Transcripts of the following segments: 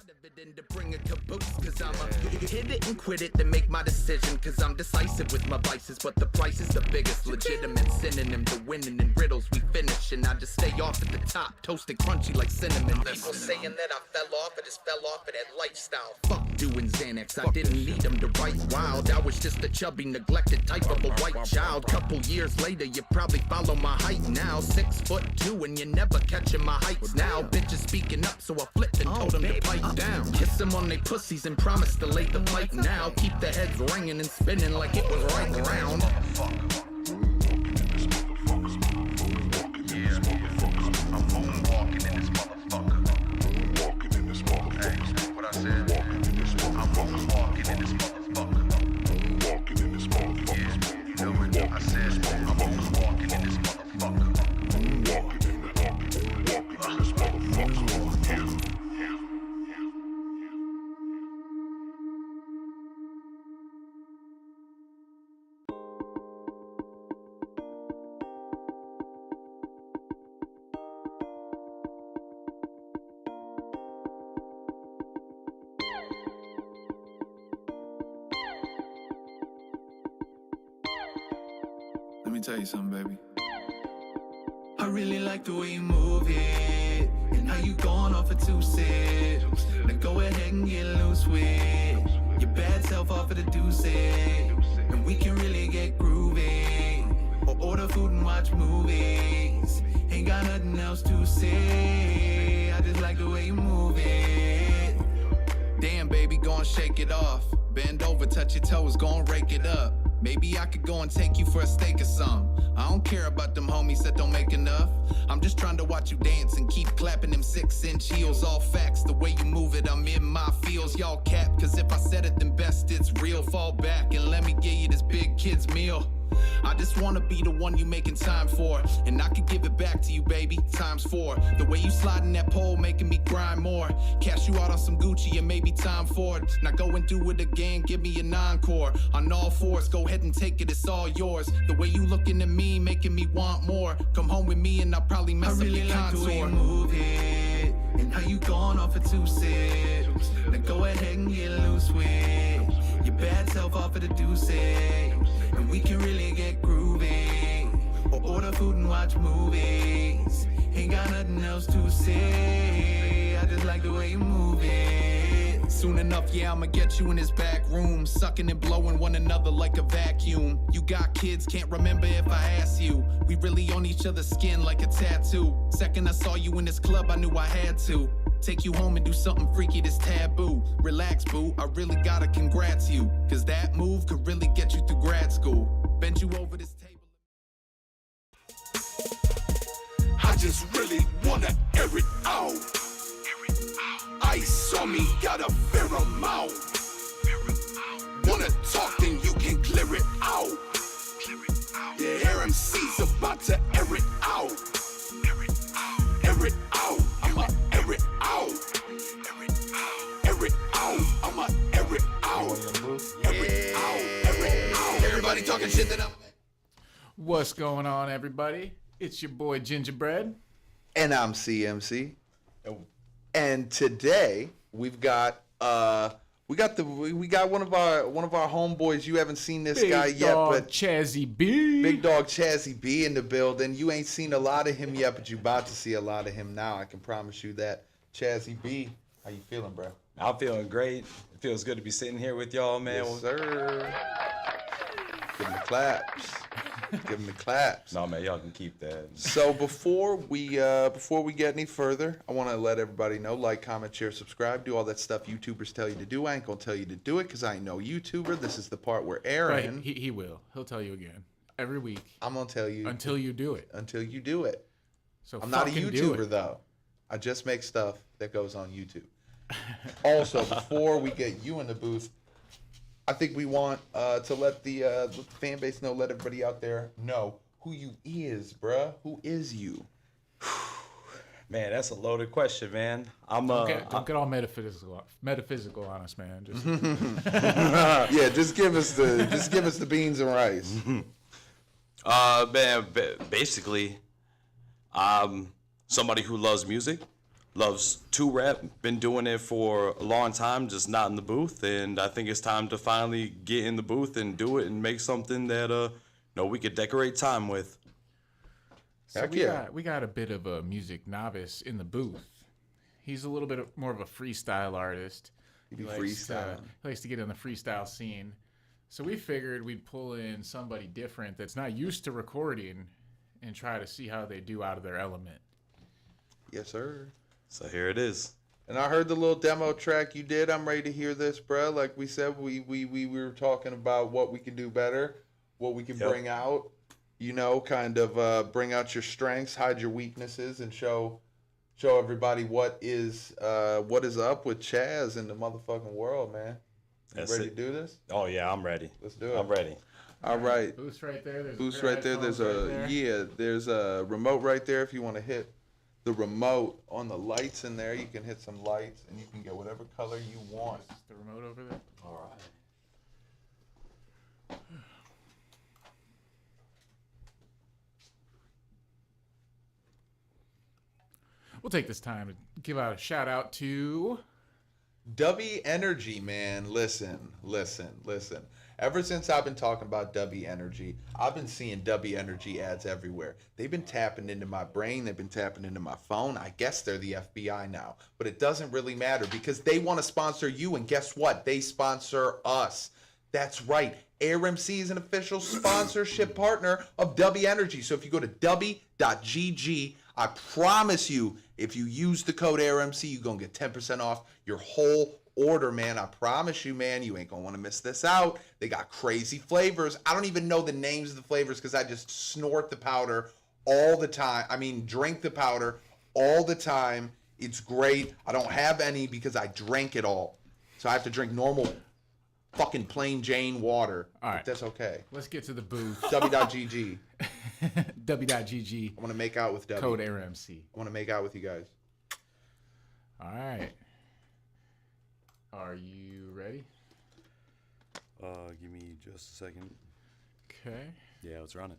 To bring a caboose, cause I'm a hit it and quit it, then make my decision, cause I'm decisive with my vices, but the price is the biggest legitimate synonym to winning in riddles we finish, and I just stay off at the top, toasted crunchy like cinnamon. People saying that I fell off, I just fell off of that lifestyle. Fuck doing Xanax, I didn't need them to write wild. I was just a chubby, neglected type of a white child. Couple years later, you probably follow my height now. 6'2", and you're never catching my heights now. Bitches speaking up, so I flipped and told them to pipe down. Kiss them on they pussies and promise to lay the pipe now. Keep the heads ringing and spinning like it was right around. Let me tell you something, baby. I really like the way you move it, and how you going off for 2 sips. Now go ahead and get loose with your bad self off of the deuces, and we can really get groovy, or order food and watch movies. Ain't got nothing else to say, I just like the way you move it. Damn, baby, go and shake it off. Bend over, touch your toes, go and rake it up. Maybe I could go and take you for a steak or some. I don't care about them homies that don't make enough. I'm just trying to watch you dance and keep clapping them 6-inch heels. All facts, the way you move it, I'm in my feels. Y'all cap, cause if I said it, then best it's real. Fall back and let me give you this big kid's meal. I just wanna be the one you making time for, and I could give it back to you, baby, ×4. The way you sliding that pole making me grind more. Cash you out on some Gucci and maybe time for it. Now go and do it again, give me an encore. On all fours, go ahead and take it, it's all yours. The way you looking at me, making me want more. Come home with me and I'll probably mess up your contour. The way you move it, and how you going off for 2 sips. Now go ahead and get loose with your bad self off of the deuces, and we can really get groovy, or order food and watch movies. Ain't got nothing else to say, I just like the way you move it. Soon enough, yeah, I'ma get you in this back room, sucking and blowing one another like a vacuum. You got kids, can't remember if I asked you. We really on each other's skin like a tattoo. Second I saw you in this club, I knew I had to take you home and do something freaky that's taboo. Relax, boo, I really gotta congrats you, cause that move could really get you through grad school. Bend you over this table. I just really wanna air it out. Ice on me, got a fair amount. Wanna talk, then you can clear it out. Yeah, Air MC's about to air it out. Air it out, I'ma air it out. Air it out, I'ma air it out. Air it out, air it out. Everybody talking shit that I'm... What's going on, everybody? It's your boy Gingerbread. And I'm CMC. And today we've got we got one of our homeboys. You haven't seen this guy yet, but ChazzyB. Big dog ChazzyB in the building. You ain't seen a lot of him yet, but you about to see a lot of him now. I can promise you that. ChazzyB, how you feeling, bro? I'm feeling great. It feels good to be sitting here with y'all, man. Yes, sir. Give him the claps. Give him the claps. No, man, y'all can keep that. So before we get any further, I want to let everybody know: like, comment, share, subscribe, do all that stuff YouTubers tell you to do. I ain't gonna tell you to do it because I ain't no YouTuber. This is the part where Aaron. Right, he will. He'll tell you again every week. I'm gonna tell you until you do it. Until you do it. So I'm not a YouTuber though. I just make stuff that goes on YouTube. Also, before we get you in the booth, I think we want to let the fan base know, let everybody out there know who you is, bruh. Who is you? Man, that's a loaded question, man. Don't get all metaphysical on us, man. Just yeah, just give us the beans and rice. Man, basically, somebody who loves music, loves to rap, been doing it for a long time, just not in the booth. And I think it's time to finally get in the booth and do it and make something that we could decorate time with. So Heck we yeah. got we got a bit of a music novice in the booth. He's a little bit more of a freestyle artist. He likes to get in the freestyle scene. So we figured we'd pull in somebody different that's not used to recording and try to see how they do out of their element. Yes, sir. So here it is. And I heard the little demo track you did. I'm ready to hear this, bro. Like we said, we were talking about what we can do better, what we can bring out. You know, kind of bring out your strengths, hide your weaknesses, and show everybody what is up with Chaz in the motherfucking world, man. You ready to do this? Oh yeah, I'm ready. Let's do it. I'm ready. All right. Booth's right there. Booth's right there. There's there's a remote right there. If you want to hit the remote on the lights in there, you can hit some lights and you can get whatever color you want. Is the remote over there? All right. We'll take this time to give out a shout out to W Energy, man. Listen. Ever since I've been talking about W Energy, I've been seeing W Energy ads everywhere. They've been tapping into my brain. They've been tapping into my phone. I guess they're the FBI now. But it doesn't really matter because they want to sponsor you. And guess what? They sponsor us. That's right. AiR is an official sponsorship partner of W Energy. So if you go to w.gg, I promise you, if you use the code AiRMC, you're going to get 10% off your whole order, man. I promise you, man, you ain't going to want to miss this out. They got crazy flavors. I don't even know the names of the flavors because I just snort the powder all the time. I mean, drink the powder all the time. It's great. I don't have any because I drank it all. So I have to drink normal fucking plain Jane water. All right. But that's okay. Let's get to the booth. W.gg. W.gg. I want to make out with W. Code AiRMC. I want to make out with you guys. All right. Are you ready? Give me just a second. Okay. Yeah, let's run it.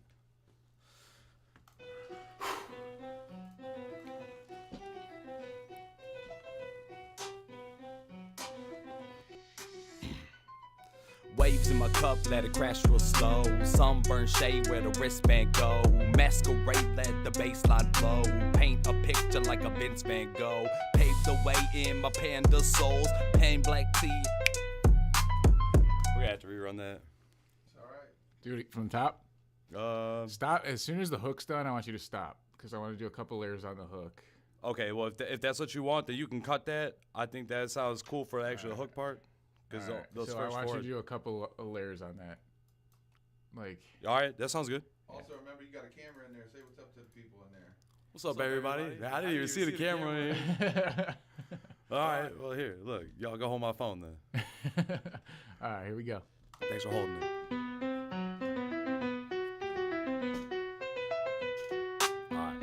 Waves in my cup, let it crash real slow. Sunburn shade where the wristband go. Masquerade, let the baseline flow. Paint a picture like a Vince Van Gogh. Pave the way in my panda souls. Pain black tea. We have to rerun that. All right. Do it from the top. Stop. As soon as the hook's done, I want you to stop because I want to do a couple layers on the hook. Okay, well, if that's what you want, then you can cut that. I think that sounds cool for the actual hook part. Because those So I first want four. you to do a couple of layers on that. Like, All right, that sounds good. Also, remember you got a camera in there. Say what's up to the people in there. What's up, everybody? I didn't even see the camera in here. All right, well, here, look. Y'all go hold my phone then. all right, here we go. Thanks for holding it. All right.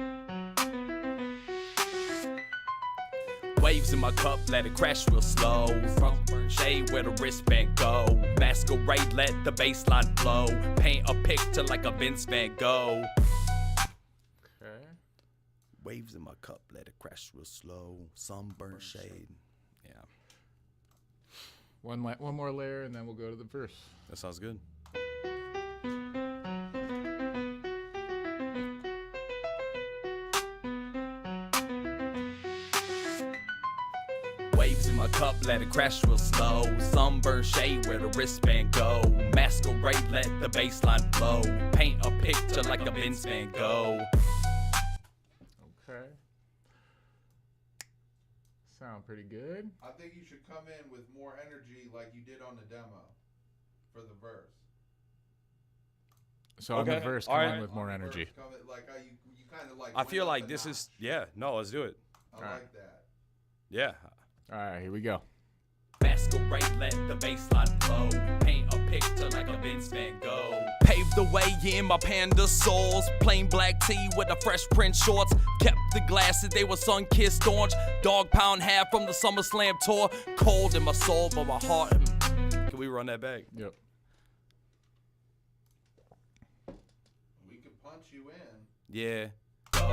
Waves in my cup, let it crash real slow. Sunburn shade where the wristband go. Masquerade, let the baseline flow. Paint a picture like a Vince Van Gogh. Okay. Waves in my cup, let it crash real slow. Sunburn shade. Yeah, One more layer, and then we'll go to the verse. that sounds good. Waves in my cup, let it crash real slow. Sunburn shade where the wristband go. Masquerade, let the baseline flow. Paint a picture like a Vince Van Gogh. Okay. Sound pretty good. I think you should come in with more energy like you did on the demo for the verse. So on the Okay. verse, All come right. in with more energy. Come in, like how you kind of like. I feel went like up a this notch. is, yeah, no, let's do it. I like that. Yeah. All right, here we go. Masquerade, let the baseline flow. Paint a picture like a Vince Van Gogh. Paved the way in my panda souls. Plain black tee with the fresh print shorts. Kept the glasses, they were sun-kissed orange. Dog pound half from the SummerSlam tour. Cold in my soul, but my heart. Can we run that back? Yep. We could punch you in. Yeah.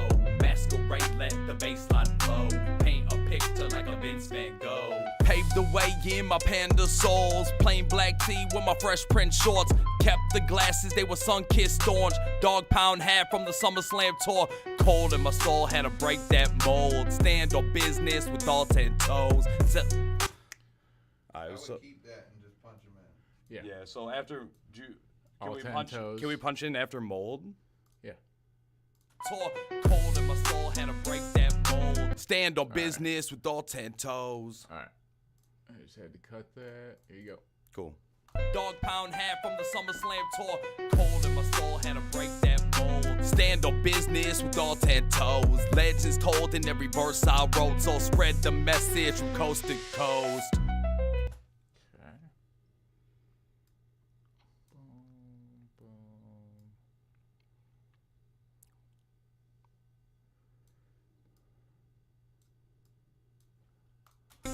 flow. Masquerade, let the baseline flow. Paint a picture like a Vince Van Gogh. Paved the way in my panda souls. Plain black tee with my fresh print shorts. Kept the glasses, they were sun-kissed orange. Dog pound hat from the SummerSlam tour. Cold in my soul, had to break that mold. Stand on business with all 10 toes. I would keep that and just punch him in. Yeah. Yeah. So after All 10 toes. Can we punch in after mold? Yeah. Tour. Cold in my soul, had to break that mold. Stand on business with all 10 toes. All right. I just had to cut that. Here you go. Cool. Dog pound hat from the SummerSlam tour. Cold in my soul, had to break that mold. Stand on business with all 10 toes. Legends told in every verse I wrote. So spread the message from coast to coast. Okay. Boom, boom.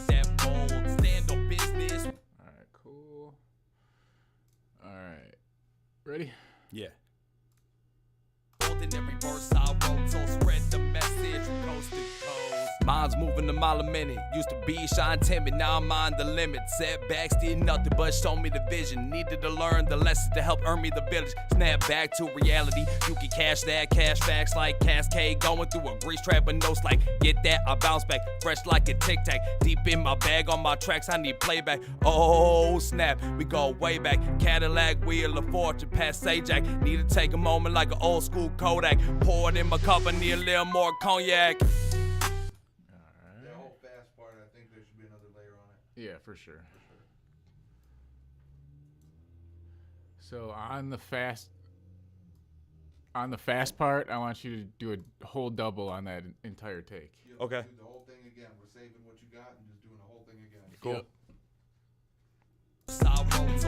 That mold. Stand on business. All right, cool. All right. Ready? Yeah. In every verse I wrote, so spread the message from coast to coast. Mine's moving a mile a minute. Used to be shy and timid, now I'm on the limit. Setbacks did nothing but show me the vision. Needed to learn the lessons to help earn me the village. Snap back to reality. You can cash that, cash facts like Cascade. Going through a grease trap with no slack. Get that, I bounce back. Fresh like a tic tac. Deep in my bag on my tracks, I need playback. Oh snap, we go way back. Cadillac, wheel of fortune, past Jack. Need to take a moment like an old school Kodak. Pour it in my cup, I need a little more cognac. That whole fast part, I think there should be another layer on it. Yeah, for sure. So on the fast part, I want you to do a whole double on that entire take. Okay. Do the whole thing again. We're saving what you got and just doing the whole thing again. Cool. Yep. So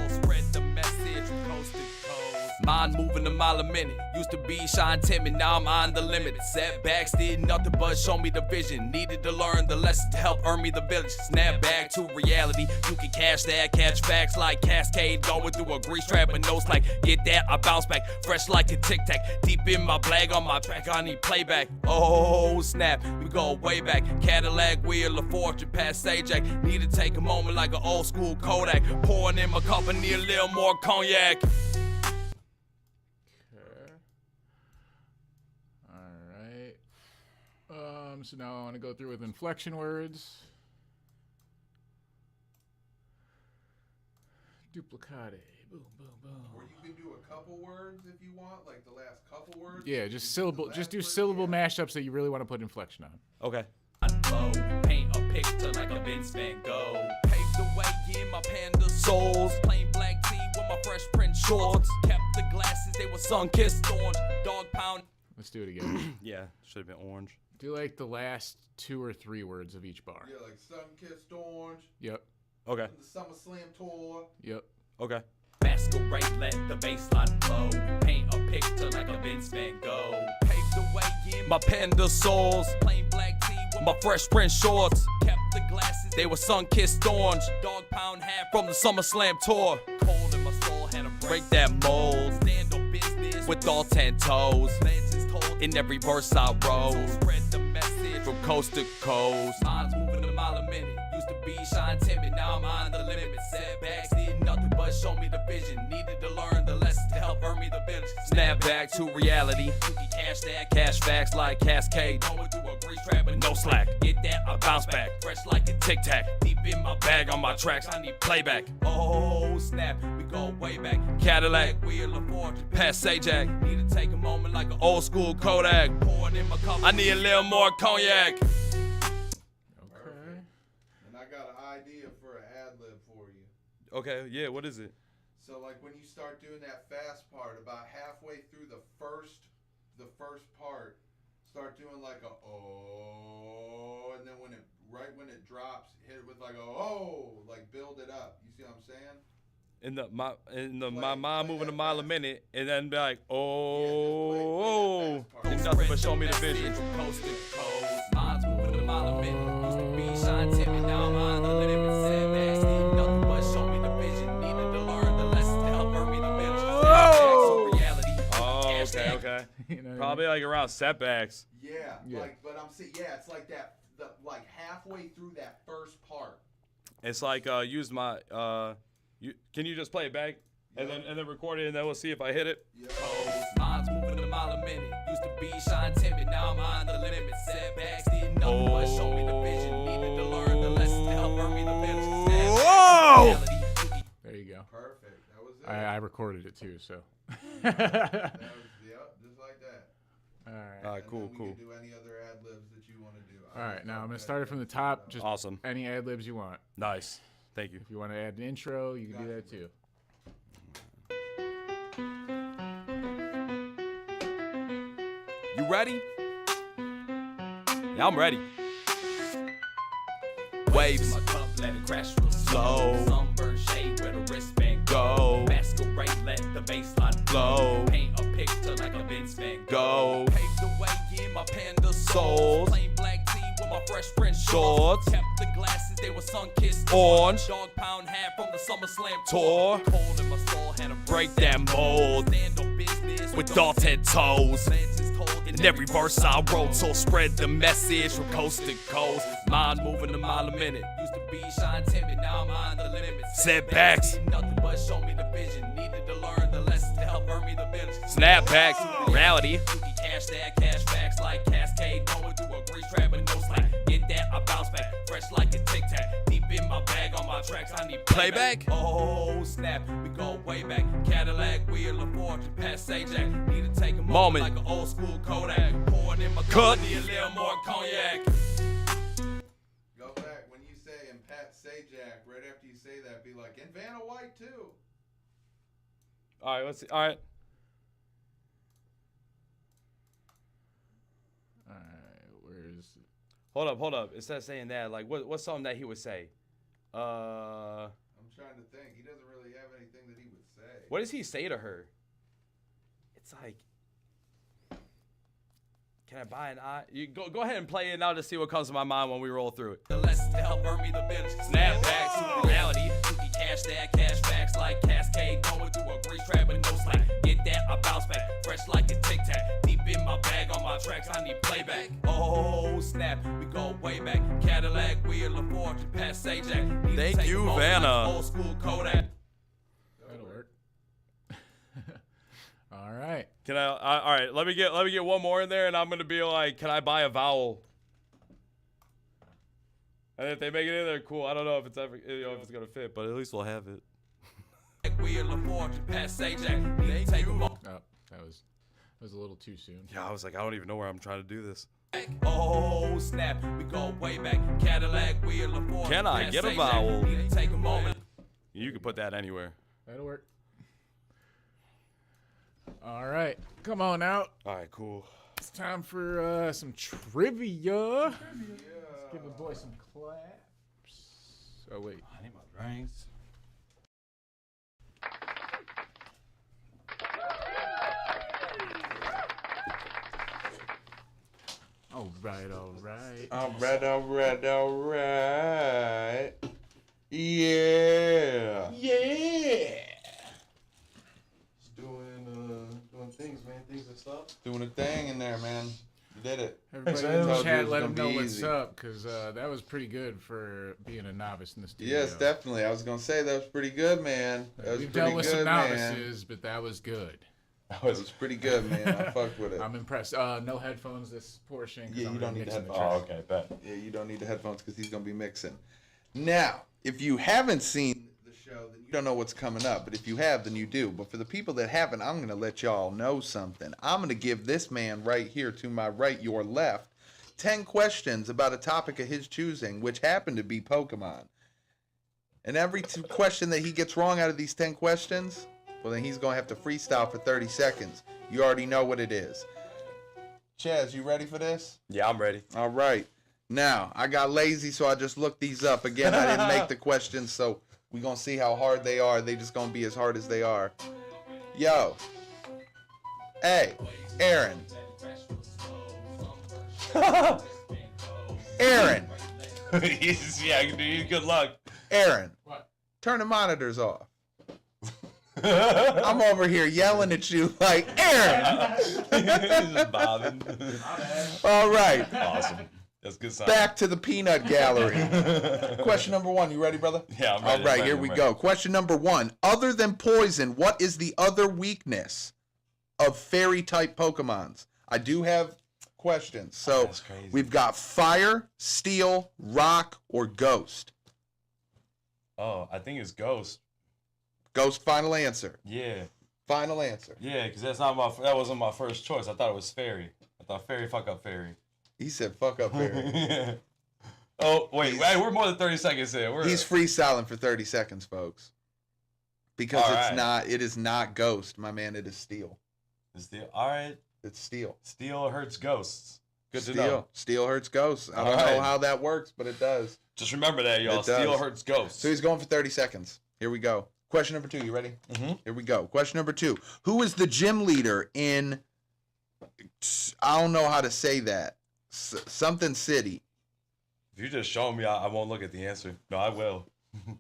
spread the message from coast to coast. Mind moving a mile a minute. Used to be shy and timid, now I'm on the limit. Setbacks did nothing but show me the vision. Needed to learn the lessons to help earn me the village. Snap back to reality. You can cash that, catch facts like Cascade. Going through a grease trap with no slack. Get that, I bounce back. Fresh like a tic tac. Deep in my bag on my track, I need playback. Oh snap, we go way back. Cadillac, wheel of fortune, past Jack. Need to take a moment like an old school Kodak. Pouring in my cup, I need a little more cognac. Okay. All right. So now I want to go through with inflection words. Duplicate. Boom, boom, boom. Or you can do a couple words if you want, like the last couple words. Yeah, just syllable. Just do syllable mashups that you really want to put inflection on. Okay. Paint a picture like a Vince Van Gogh. Paved the way in my panda souls. Plain black tee with my fresh print shorts. Kept the glasses, they were sun-kissed orange. Dog pound. Let's do it again. Yeah. Should have been orange. Do like the last 2 or 3 words of each bar. Yeah, like sun-kissed orange. Yep. Okay. The SummerSlam tour. Yep. Okay. Masquerade, let the baseline flow. Paint a picture like a Vince Van Gogh. Paved the way in my panda souls. Plain black tee with my fresh print shorts. Kept the glasses, they were sun-kissed orange. Dog pound hat from the SummerSlam tour. Cold in my soul, had to break that mold. Stand on business with all 10 toes. Legends told in every verse I wrote. So spread the message from coast to coast. Mine's moving a mile a minute. Used to be shy and timid, now I'm on the limit. Setbacks did nothing but show me the vision. Needed to learn the lessons to help earn me the village. Snap back to reality. You can cash that, cash facts like Cascade. Going through a grease trap with no slack. Get that, I bounce back. Fresh like a tic tac. Deep in my bag on my tracks, I need playback. Oh snap, we go way back. Cadillac, wheel of fortune, past Jack. Need to take a moment like an old school Kodak. Pour it in my cup, I need a little more cognac. Okay. And I got an idea for an ad-lib for you. Okay. Yeah. What is it? So like when you start doing that fast part, about halfway through the first part, start doing like a oh, and then when it drops, hit it with like a oh, like build it up. You see what I'm saying? My mind moving a mile a minute, and then be like, Yeah, oh, just play did that fast nothing part. but show me the vision. Coast to coast. Mine's moving a mile a minute. Used to be shy and timid, now I'm on the limit. Setbacks did nothing but show me the vision. Needed to learn the lessons to help earn me the village. Setbacks to reality. Oh, Cash okay, that. okay. You know what I mean? Probably like around setbacks. Yeah, Yeah. Like, but I'm saying, yeah, it's like that, like halfway through that first part. It's like use my can you just play it back and then record it and then we'll see if I hit it. Mine's moving a mile a minute. Used to be shy and timid, now I'm on the limit. Setbacks did nothing but show me the vision. Needed to learn the lesson to help earn me the vision. Whoa! There you go. Perfect. That was it. I recorded it too, so. That was, yep, just like that. All right. All right, And cool, then we cool. can do any other ad libs that you want to do. All right, now I'm gonna start it from the top. Just Awesome. any ad libs you want. Nice. Thank you. If you want to add an intro, you can do that too. You ready? Yeah, I'm ready. Waves. My cup, let it crash real slow. Slow. Sunburn shade where the wristband Go. Masquerade, let the baseline Flow. Paint a picture like a Vince Van Go. Pave the way in my panda Souls. Plain black tee with my fresh French Shorts. Kept the glasses, they were sun-kissed Orange. Dog pound hat from the SummerSlam Tour. Cold in my soul, had to Break that mold. Stand on business With dotted toes. Legends told In every verse I wrote, so spread the message from coast to coast. Mind moving a mile a minute. Used to be shy and timid, now I'm on the limit. Setbacks. Did nothing but show me the vision. Needed to learn the lessons to help earn me the business. Snapbacks. Reality. You can cash that, cash backs like Cascade. Going through a grease trap and no slack. Get that, I bounce back. Fresh like a tic tac. Deep in my bag on my tracks, I need Playback? Oh, snap. We go way back. Cadillac, wheel of fortune, past Jack. Need to take a Moment. like an old school Kodak. Pouring in my Cut. cup, need a little more cognac. Go back when you say and Pat Sajak. Right after you say that, be like, and Vanna White too. All right, let's see. All right. All right, where's? Hold up. Instead of saying that, like, what's something that he would say? I'm trying to think. He doesn't really have anything that he would say. What does he say to her? It's like, can I buy an eye? You go ahead and play it now to see what comes to my mind when we roll through it. The lessons to help earn me the business. Snapbacks. Reality. You can cash that, cash backs like Cascade. Going through a grease trap and no slack. Get that, I bounce back. Fresh like a tic tac. Deep in my bag on my tracks, I need playback. Oh, snap. We go way back. Cadillac, wheel of fortune, past Sajak. Need to Thank take you, a moment Vanna. like old school Kodak. That'll work. All right. Can I? All right. Let me get one more in there, and I'm gonna be like, can I buy a vowel? And if they make it in there, cool. I don't know if it's ever, if it's gonna fit, but at least we'll have it. Wheel of fortune, past Sajak. Need to take a moment. Oh, that was a little too soon. Yeah, I was like, I don't even know where I'm trying to do this. Oh, snap. We go way back. Cadillac, wheel of fortune. Can I past get a Sajak. vowel? Need to take a moment. You can put that anywhere. That'll work. All right, come on out. All right, cool. It's time for some trivia. Let's give the boy some claps. Oh wait. I need my drinks. All right, all right. All right. Yeah. Just doing things, man. Things and stuff. Doing a thing in there, man. You did it. Everybody man. in the Told you it chat, was let gonna them know be what's easy. up, because that was pretty good for being a novice in the studio. Yes, definitely. I was gonna say that was pretty good, man. That was We've pretty dealt with good, some man. novices, but that was good. That was pretty good, man. I fucked with it. I'm impressed. No headphones this portion. 'cause Yeah, I'm you gonna don't need mix in the headphones. track. bet. Yeah, you don't need the headphones because he's gonna be mixing. Now, if you haven't seen the show, then you don't know what's coming up. But if you have, then you do. But for the people that haven't, I'm gonna let y'all know something. I'm gonna give this man right here to my right, your left, 10 questions about a topic of his choosing, which happened to be Pokemon. And every question that he gets wrong out of these 10 questions, well, then he's gonna have to freestyle for 30 seconds. You already know what it is. Chaz, you ready for this? Yeah, I'm ready. All right. Now, I got lazy, so I just looked these up. Again, I didn't make the questions, so we're going to see how hard they are. They just going to be as hard as they are. Yo. Hey, Aaron. Aaron. Yeah, dude, good luck. Aaron. What? Turn the monitors off. I'm over here yelling at you like, Aaron. Just bobbing. All right. Awesome. That's good sign. Back to the peanut gallery. Question number 1. You ready, brother? Yeah, I'm ready. All right, here we go. Question number 1. Other than poison, what is the other weakness of fairy-type Pokemons? I do have questions. So that's crazy. We've got fire, steel, rock, or ghost. Oh, I think it's ghost. Ghost, final answer. Yeah. Final answer. Yeah, because that wasn't my first choice. I thought it was fairy. I thought fairy, fuck up fairy. He said, fuck up, fairy. Oh, wait, we're more than 30 seconds in. He's freestyling for 30 seconds, folks. Because it is not ghost, my man. It is steel. It's steel. All right. It's steel. Steel hurts ghosts. Good to Steel. know. Steel hurts ghosts. I don't know how that works, but it does. Just remember that, y'all. It does. Steel hurts ghosts. So he's going for 30 seconds. Here we go. Question number 2. You ready? Mm-hmm. Here we go. Question number 2. Who is the gym leader in, I don't know how to say that, something city? If you just show me, I won't look at the answer. No, I will. I don't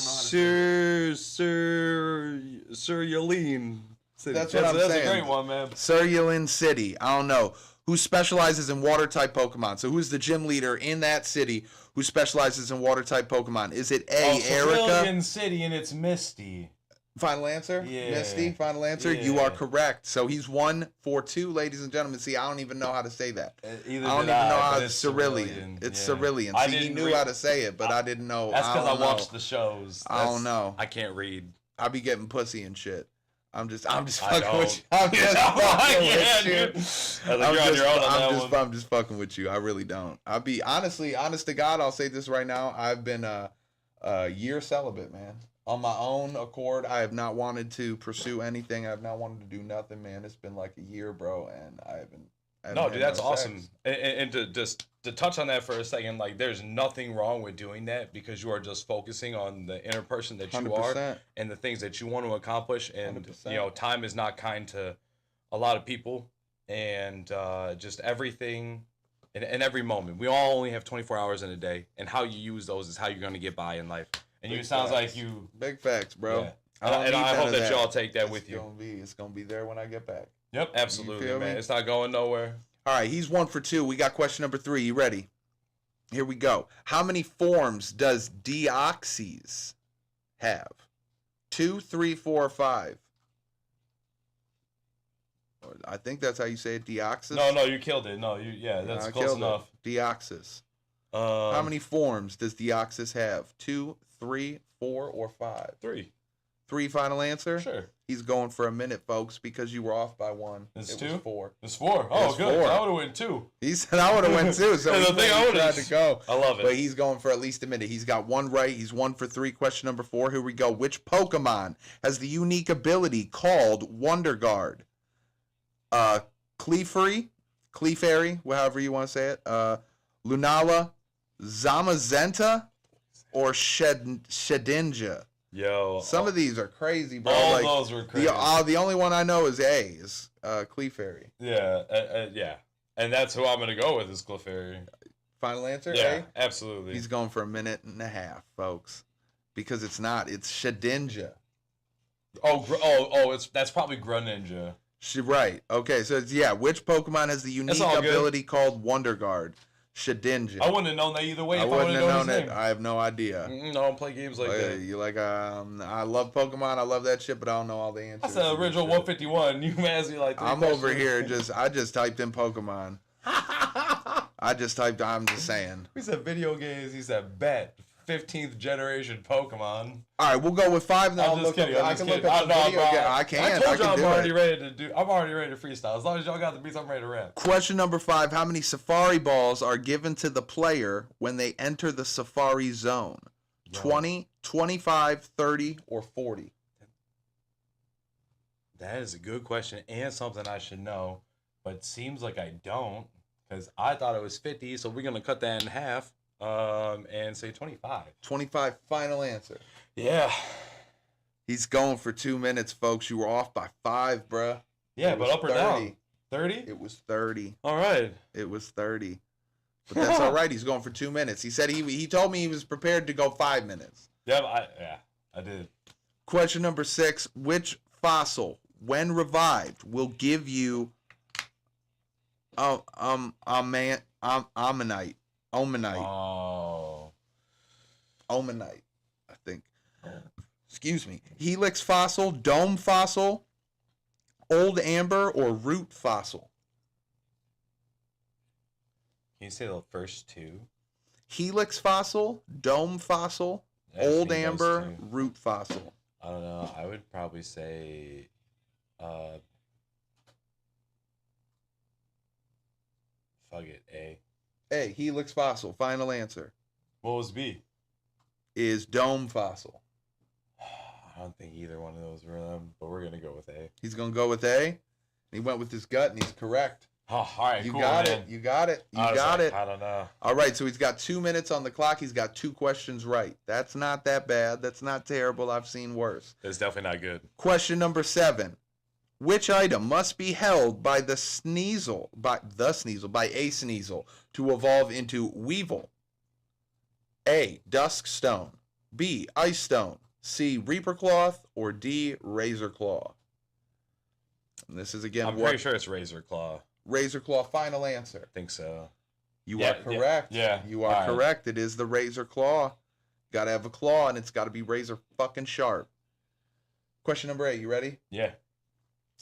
know how to Sir Yulene City. That's what I'm saying. That's a great one, man. Yulene City. I don't know. Who specializes in water-type Pokemon? So who's the gym leader in that city who specializes in water-type Pokemon? Is it A, Erica? Cerulean City, and it's Misty. Final answer? Yeah. Misty, final answer? Yeah. You are correct. So he's 1 for 2, ladies and gentlemen. See, I don't even know how to say that. I don't even know how it's Cerulean. It's Cerulean. See, he knew how to say it, but I didn't know. That's because I watched the shows. I don't know. I can't read. I be getting pussy and shit. I'm just I fucking don't. with you. I'm just fucking with you. I'm just fucking with you. I really don't. I'll be honest to God, I'll say this right now. I've been a year celibate, man. On my own accord, I have not wanted to pursue anything. I have not wanted to do nothing, man. It's been like a year, bro, and I haven't. No, dude, that's awesome. And to touch on that for a second, like, there's nothing wrong with doing that because you are just focusing on the inner person that you 100%. are and the things that you want to accomplish. And 100%. you know, time is not kind to a lot of people, and just everything in every moment. We all only have 24 hours in a day, and how you use those is how you're going to get by in life. And Big you sounds facts. like you. Big facts, bro. Yeah. And I hope that y'all take that with you. It's gonna be there when I get back. Yep, absolutely, feel man. me? It's not going nowhere. All right, he's 1 for 2. We got question number 3. You ready? Here we go. How many forms does Deoxys have? 2, 3, 4, or 5? I think that's how you say it, Deoxys. No, you killed it. That's close enough. Deoxys. How many forms does Deoxys have? 2, 3, 4, or 5? 3. 3 final answer? Sure. He's going for a minute, folks, because you were off by 1. It's it 2? was 4. It's 4. Oh, It's good. 4. I would have went 2. He said I would have went 2, so That's the thing, I he would've tried to go. I love it. But he's going for at least a minute. He's got 1 right. He's 1 for 3. Question number 4. Here we go. Which Pokemon has the unique ability called Wonder Guard? Clefairy, however you want to say it. Lunala, Zamazenta, or Shedinja? Yo. Some of these are crazy, bro. All those were crazy. The only one I know is Clefairy. Yeah. And that's who I'm going to go with is Clefairy. Final answer? Yeah, absolutely. He's going for a minute and a half, folks. Because it's Shedinja. That's probably Greninja. Right. Okay, so which Pokemon has the unique ability called Wonder Guard? Shedinja. I wouldn't have known that either way. I wouldn't have known it. I have no idea. No, I don't play games like that. You like I love Pokemon. I love that shit, but I don't know all the answers. That's the original 151. You asked me like 3 I'm questions. over here I just typed in Pokemon. I'm just saying. We said video games. He said bet 15th generation Pokemon. All right, we'll go with 5. Then I'm just kidding. I can look up the video game. I can. I told y'all I'm already ready to freestyle. As long as y'all got the beats, I'm ready to rap. Question number 5. How many Safari balls are given to the player when they enter the Safari zone? 20, 25, 30, or 40? That is a good question and something I should know, but seems like I don't because I thought it was 50, so we're going to cut that in half and say 25. 25, final answer. Yeah. He's going for 2 minutes, folks. You were off by 5, bruh. Yeah, but up or 30. down? 30? It was 30. All right. It was 30. But that's all right. He's going for 2 minutes. He said he told me he was prepared to go 5 minutes. Yeah, I did. Question number 6. Which fossil, when revived, will give you ammonite? Omanite. Oh. Omanite, I think. Excuse me. Helix fossil, dome fossil, old amber, or root fossil? Can you say the first two? Helix fossil, dome fossil, Yeah, I've old seen those amber, two. root fossil. I don't know. I would probably say, fuck it, A. A, helix fossil. Final answer What was B? is dome fossil. I don't think either one of those were them, but we're gonna go with A. He's going to go with A. He went with his gut, and he's correct. Oh, all right, You cool, got man. it. You got it. You I was got like, it. I don't know. All right, so he's got 2 minutes on the clock. He's got 2 questions right. That's not that bad. That's not terrible. I've seen worse. That's definitely not good. Question number 7. Which item must be held by a Sneasel to evolve into Weevil? A, Dusk Stone. B, Ice Stone. C, Reaper Cloth. Or D, Razor Claw. And this is again I'm what? pretty sure it's Razor Claw. Razor Claw, final answer. I think so. You Yeah, are correct. yeah, You are all right. correct. It is the Razor Claw. Got to have a claw, and it's got to be razor fucking sharp. Question number 8. You ready? Yeah.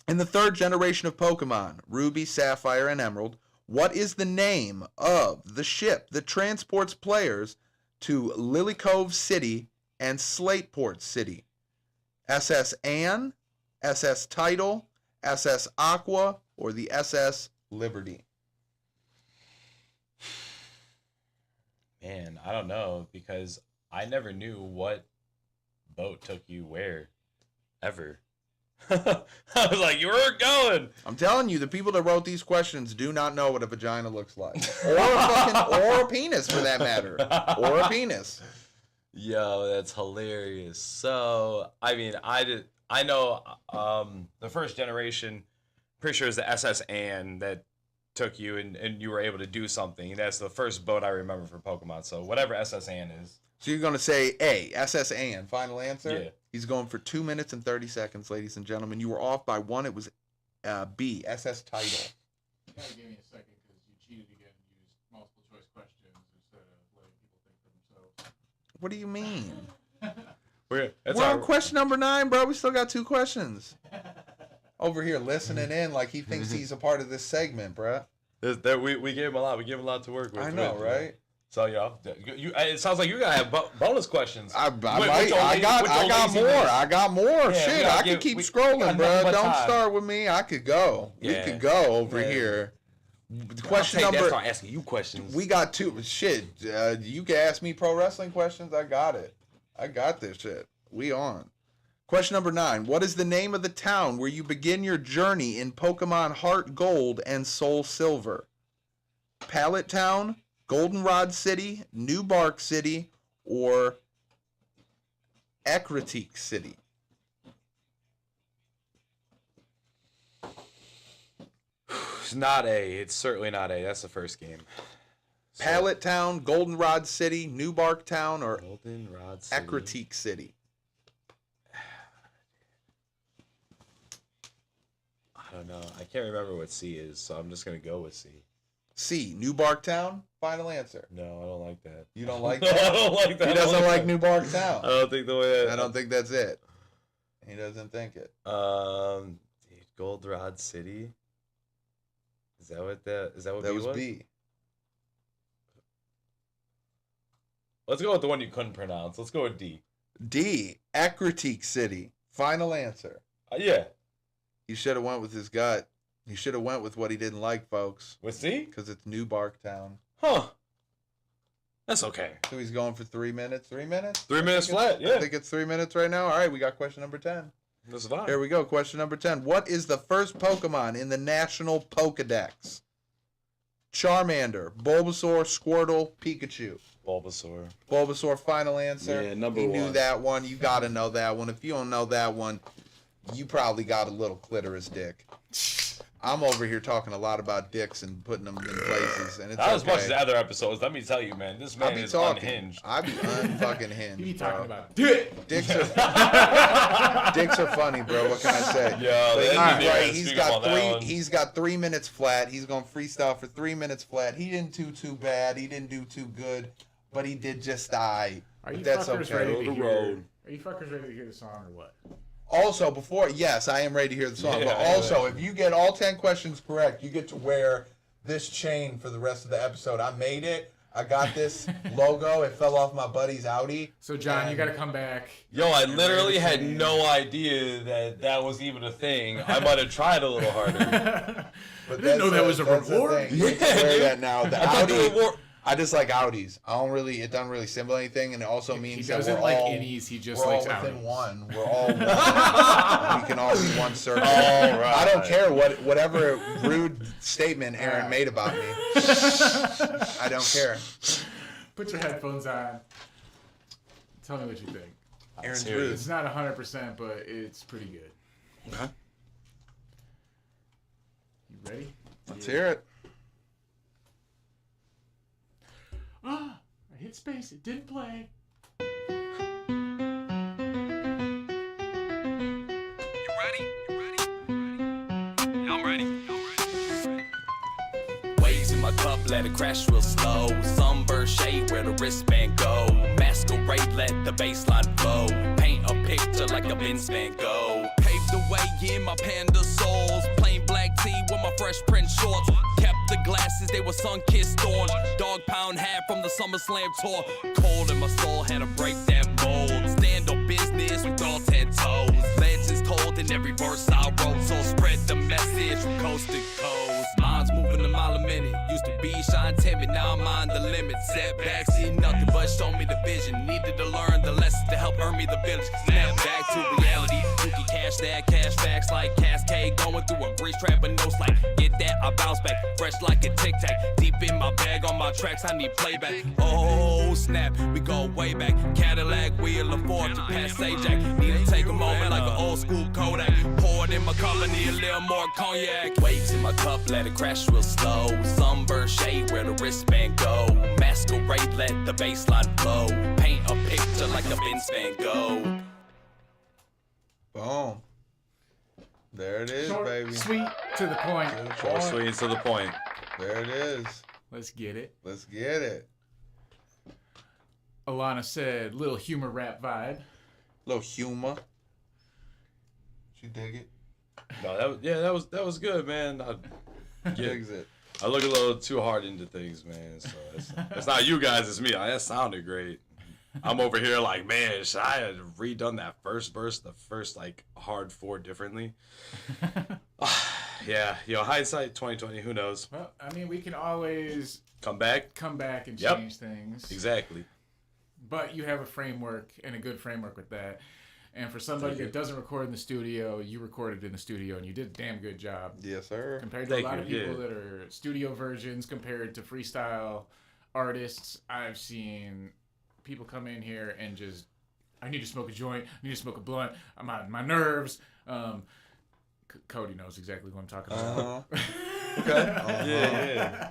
In the 3rd generation of Pokemon, Ruby, Sapphire, and Emerald, what is the name of the ship that transports players to Lily Cove City and Slateport City? SS Anne, SS Tidal, SS Aqua, or the SS Liberty? Man, I don't know because I never knew what boat took you where, ever. I was like, you weren't going. I'm telling you, the people that wrote these questions do not know what a vagina looks like, or a penis for that matter, or a penis. Yo, that's hilarious. So, I mean, I know the first generation, pretty sure is the SS Anne that took you and you were able to do something. That's the first boat I remember for Pokemon. So, whatever SS Anne is. So you're going to say A, SS Anne. Final answer? Yeah. He's going for 2 minutes and 30 seconds, ladies and gentlemen. You were off by 1. It was B, SS Tidal. You gotta give me a second because you cheated again and used multiple choice questions instead of letting people think for themselves. What do you mean? That's We're on question number 9, bro. We still got 2 questions. Over here listening in like he thinks he's a part of this segment, bro. We gave him a lot. We gave him a lot to work with. I know, right? So, it sounds like you gotta have bonus questions. I got more. Yeah, Shit, I could keep scrolling, bro. Don't start with me. I could go. Yeah. We could go over here. Question number. Start asking you questions. We got 2. Shit, you can ask me pro wrestling questions. I got it. I got this shit. We on. Question number 9. What is the name of the town where you begin your journey in Pokemon Heart Gold and Soul Silver? Pallet Town, Goldenrod City, New Bark City, or Ecruteak City? It's not A. It's certainly not A. That's the first game. Pallet Town, Goldenrod City, New Bark Town, or Goldenrod City. Ecruteak City? I don't know. I can't remember what C is, so I'm just gonna go with C. C, New Bark Town? Final answer. No, I don't like that. You don't like I that? don't like that. He doesn't like New Bark Town. I don't think the way that. I don't think that's it. He doesn't think it. Goldenrod City. Is that what That B was was? B. Let's go with the one you couldn't pronounce. Let's go with D. D, Ecruteak City. Final answer. Yeah. He should have went with his gut. He should have went with what he didn't like, folks. With C? Because it's New Bark Town. Huh. That's okay. So he's going for 3 minutes. 3 minutes? 3 minutes flat, I yeah. think it's 3 minutes right now. All right, we got question number 10. That's fine. Here we go. Question number 10. What is the first Pokemon in the National Pokedex? Charmander, Bulbasaur, Squirtle, Pikachu. Bulbasaur. Bulbasaur, final answer. Yeah, number You knew one. that one. You got to know that one. If you don't know that one, you probably got a little clitoris dick. I'm over here talking a lot about dicks and putting them in places, and it's Not okay. as much as other episodes. Let me tell you, man. This man is unhinged. I be unfucking hinged. You be talking bro. about dick. Dicks are funny, bro. What can I say? Yeah, But he's got 3 minutes flat. He's gonna freestyle for 3 minutes flat. He didn't do too bad. He didn't do too good, but he did just die. Are you That's fuckers okay. ready to hear? Are you fuckers ready to hear the song or what? Also, yes, I am ready to hear the song. Yeah, but also, if you get all 10 questions correct, you get to wear this chain for the rest of the episode. I made it. I got this logo. It fell off my buddy's Audi. So, John, you got to come back. Yo, I literally had no idea that was even a thing. I might have tried a little harder. But I didn't know that was a reward. You get to wear dude. that now. The I thought the Audi. reward- I just like Audis. It doesn't really symbol anything, and it also means He that doesn't we're like all, innies. He just we're all likes within Audis. one. We're all one. We can all be one circle. All right. I don't care whatever rude statement Aaron made about me. I don't care. Put your headphones on. Tell me what you think. Aaron's Serious. rude. It's not 100%, but it's pretty good. Okay. You ready? Let's hear it. Ah, I hit space. It didn't play. Waves in my cup, let it crash real slow. Sunburn shade where the wristband go. Masquerade, let the baseline flow. Paint a picture like a Vince Van Gogh. Paved the way in my panda souls. Plain black tee with my fresh print shorts. Kept the glasses, they were sun-kissed orange. Dog pound hat from the SummerSlam tour. Cold in my soul, had to break that mold. Stand on business with all 10 toes. Legends told in every verse I wrote. So spread the message from coast to coast. Minds moving a mile a minute. Used to be shy and timid, now I'm on the limit. Setbacks, see nothing but show me the vision. Needed to learn the lessons to help earn me the village. Snap back to reality. You can cash that, cash facts like Cascade. Going through a grease trap, but no slack. Get that, I bounce back. Fresh like a tic tac. Deep in my bag on my tracks, I need playback. Oh snap, we go way back. Cadillac, wheel of Ford to pass Ajax. Need to take a moment like an old school Kodak. Pour it in my cup, I need a little more cognac. Waves in my cup, let it crash real slow. Sunburn shade where the wristband go. Masquerade, let the baseline flow. Paint a picture like a Vince Van Gogh. Boom. There it is, Short, baby. sweet, to the point. Short, sweet, and to the point. There it is. Let's get it. Let's get it. Alana said, little humor rap vibe. Little humor. She dig it? No, that was good, man. Digs it. I look a little too hard into things, man. So it's not you guys, it's me. That sounded great. I'm over here like, man, should I have redone that first verse, the first like hard 4 differently? Yeah, hindsight 2020, who knows? Well, I mean, we can always Come back. and Yep. change things. Exactly. But you have a framework and a good framework with that. And for somebody that doesn't record in the studio, you recorded in the studio and you did a damn good job. Yes, sir. Compared to Thank a lot of you, people yeah. that are studio versions compared to freestyle artists, I've seen people come in here and just, I need to smoke a joint, I need to smoke a blunt, I'm on my nerves. Cody knows exactly what I'm talking about. Okay. Yeah.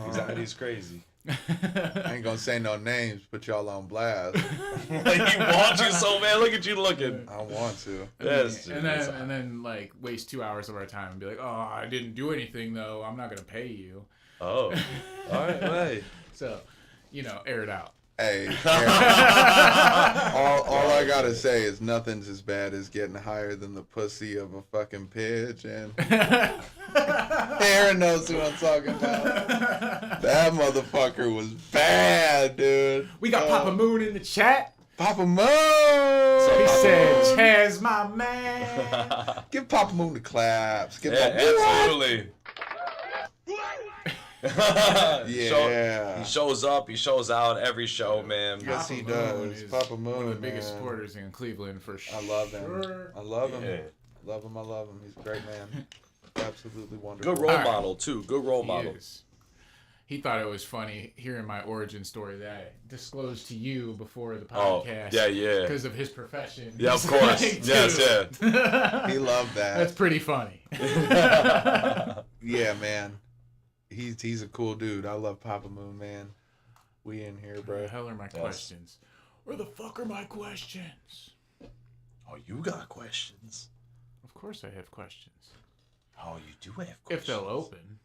Anxiety's crazy. I ain't gonna say no names, put y'all on blast. Like he wants you so bad. Look at you looking. I want to. Yes, and then like waste 2 hours of our time and be like, oh, I didn't do anything though, I'm not gonna pay you. Oh, all right, hey. So, air it out. Hey, Aaron, all I gotta say is nothing's as bad as getting higher than the pussy of a fucking pigeon. Aaron knows who I'm talking about. That motherfucker was bad, dude. We got Papa Moon in the chat. Papa Moon. He said, Chaz, my man. Give Papa Moon the claps. Give Yeah, Papa absolutely. Yeah. He shows up, he shows out every show, man. Yes, he Papa Moon does. is Papa Moon, one of the biggest man. supporters in Cleveland for sure. I love him. I love him. Yeah. Love him. I love him. He's a great man. Absolutely wonderful. Good role All right. model too. Good role He model. is. he thought it was funny hearing my origin story that I disclosed to you before the Oh, podcast. yeah. Because of his profession. Yeah, of course. Like, Yes, yeah. He loved that. That's pretty funny. Yeah, man. He's a cool dude. I love Papa Moon, man. We in here, Where bro. the hell are my questions? Where the fuck are my questions? Oh, you got questions. Of course I have questions. Oh, you do have questions. If they'll open.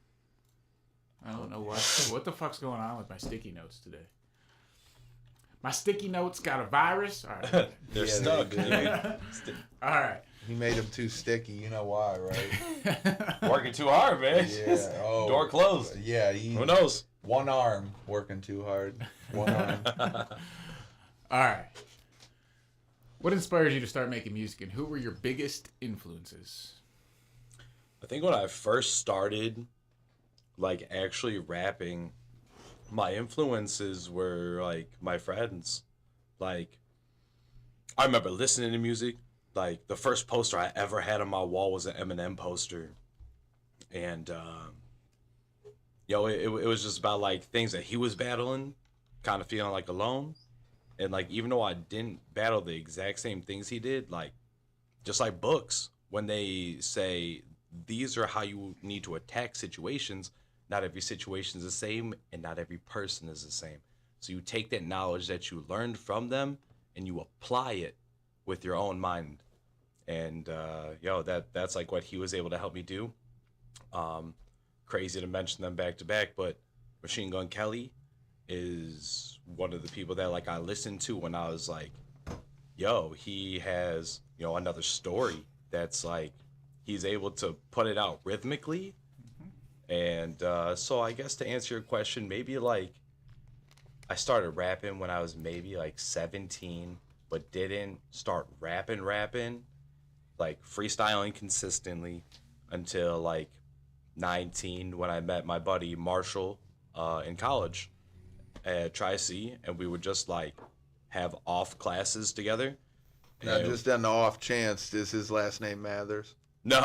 I don't know what the fuck's going on with my sticky notes today. My sticky notes got a virus. All right. They're Yeah, stuck. they do. All right. He made them too sticky. You know why, right? Working too hard, man. Yeah. Oh, Door closed. Yeah. Who knows? One arm working too hard. One arm. All right. What inspires you to start making music, and who were your biggest influences? I think when I first started, like, actually rapping, my influences were, like, my friends. Like, I remember listening to music. Like, the first poster I ever had on my wall was an Eminem poster. And, it was just about, like, things that he was battling, kind of feeling, like, alone. And, like, even though I didn't battle the exact same things he did, like, just like books, when they say, these are how you need to attack situations, not every situation is the same, and not every person is the same. So you take that knowledge that you learned from them, and you apply it with your own mind. And, that's, like, what he was able to help me do. Crazy to mention them back to back, but Machine Gun Kelly is one of the people that, like, I listened to when I was like, he has, another story that's, like, he's able to put it out rhythmically. And so I guess to answer your question, maybe, like, I started rapping when I was maybe, like, 17, but didn't start rapping, like, freestyling consistently until, like, 19, when I met my buddy Marshall in college at ChazzyB, and we would just, like, have off classes together. Now, just on the off chance, is his last name Mathers? No.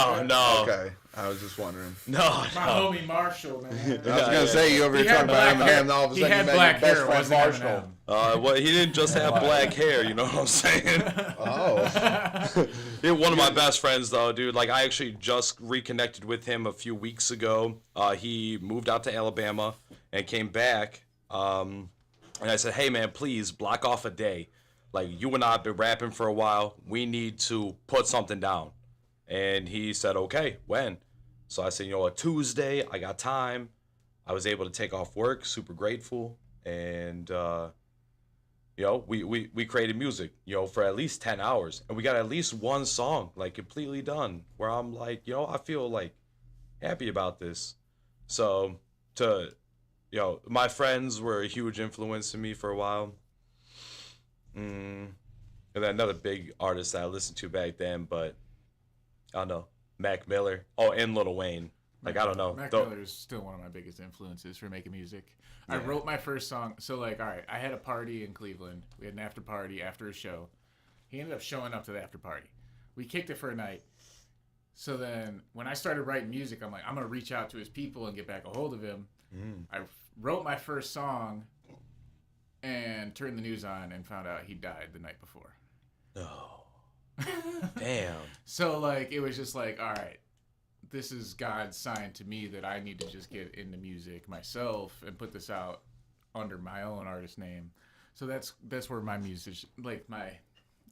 Okay, I was just wondering. No. My homie Marshall, man. I was gonna say you over here He talking had about black hair. Eminem, and all of a He sudden you had met black your best hair, it friend wasn't Marshall. Eminem. Well, he didn't just have black hair, you know what I'm saying? Oh, He one of my best friends, though, dude. Like, I actually just reconnected with him a few weeks ago. He moved out to Alabama and came back. And I said, hey, man, please block off a day. Like, you and I have been rapping for a while. We need to put something down. And he said, okay, when? So I said, a Tuesday, I got time. I was able to take off work, super grateful. And, we created music, for at least 10 hours. And we got at least one song, like, completely done, where I'm like, I feel, like, happy about this. So, my friends were a huge influence to me for a while. And then another big artist that I listened to back then, but I don't know, Mac Miller. Oh, and Lil Wayne. Like, I don't know. Mac Miller is still one of my biggest influences for making music. Yeah. I wrote my first song. So, like, all right, I had a party in Cleveland. We had an after party after a show. He ended up showing up to the after party. We kicked it for a night. So then when I started writing music, I'm like, I'm going to reach out to his people and get back a hold of him. I wrote my first song and turned the news on and found out he died the night before. Oh. Damn. So, like, it was just like, all right, this is God's sign to me that I need to just get into music myself and put this out under my own artist name. So that's where my my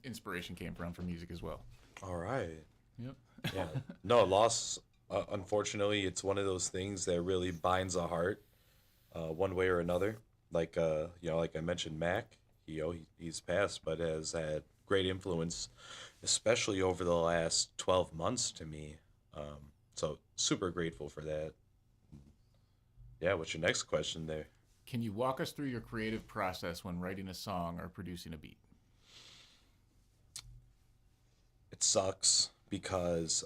inspiration came from for music as well. All right. Yep. Yeah. No, loss, unfortunately, it's one of those things that really binds a heart one way or another. Like, like I mentioned, Mac, he's passed, but has had great influence, especially over the last 12 months to me. So super grateful for that. Yeah, what's your next question there? Can you walk us through your creative process when writing a song or producing a beat? It sucks because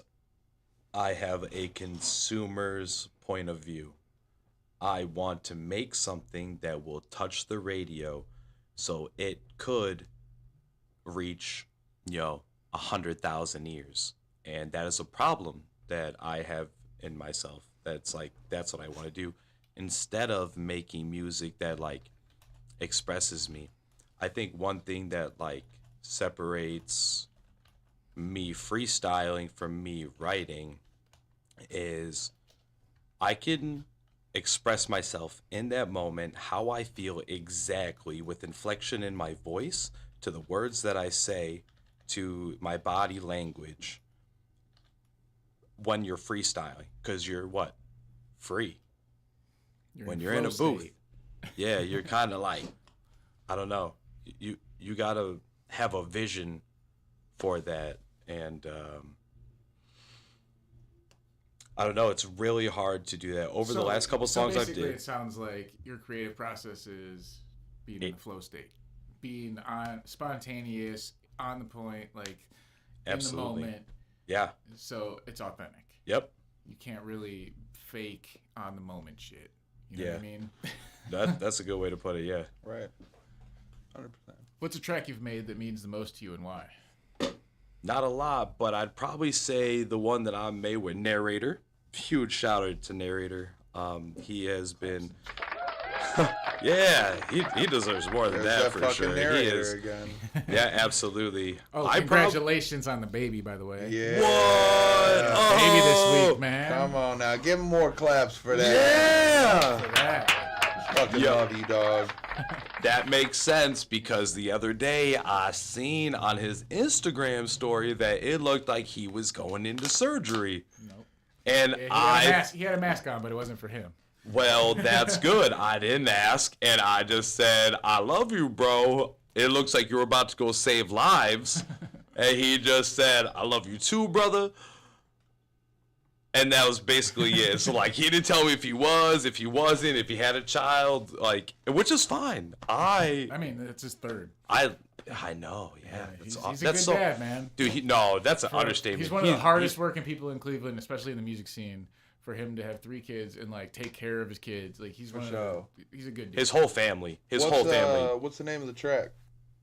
I have a consumer's point of view. I want to make something that will touch the radio so it could reach, 100,000 ears. And that is a problem that I have in myself. That's what I want to do. instead of making music that like expresses me, I think one thing that like separates me freestyling from me writing is I can express myself in that moment how I feel exactly with inflection in my voice to the words that I say to my body language when you're freestyling, because you're what? Free. When you're in a booth. Yeah, you're kind of like, I don't know. You got to have a vision for that. And I don't know. It's really hard to do that. Over the last couple songs I've did. It sounds like your creative process is being in the flow state, being spontaneous, on the point, like Absolutely. in the moment. Yeah. So it's authentic. Yep. You can't really fake on the moment shit. You know Yeah. what I mean? That's a good way to put it. Yeah. Right. 100%. What's a track you've made that means the most to you and why? Not a lot, but I'd probably say the one that I made with Narrator. Huge shout out to Narrator. He has been, yeah, he deserves more than There's that for fucking sure. He narrator is, again. yeah, absolutely. Oh, congratulations on the baby, by the way. Yeah. What? Baby this Oh, week, man. Come on now, give him more claps for that. Yeah. For that. Fucking Yo. love you, dog. That makes sense because the other day I seen on his Instagram story that it looked like he was going into surgery. Nope. And Yeah, he had a mask on, but it wasn't for him. Well, that's good. I didn't ask, and I just said, I love you, bro. It looks like you're about to go save lives. And he just said, I love you too, brother. And that was basically it. So, like, he didn't tell me if he was, if he wasn't, if he had a child, like, which is fine. I mean, it's his third. I know, yeah. He's That's a good so, dad, man. dude. That's an understatement. He's one of the hardest working people in Cleveland, especially in the music scene. For him to have 3 kids and like take care of his kids, like he's he's a good dude. His whole family. Whole family. What's the name of the track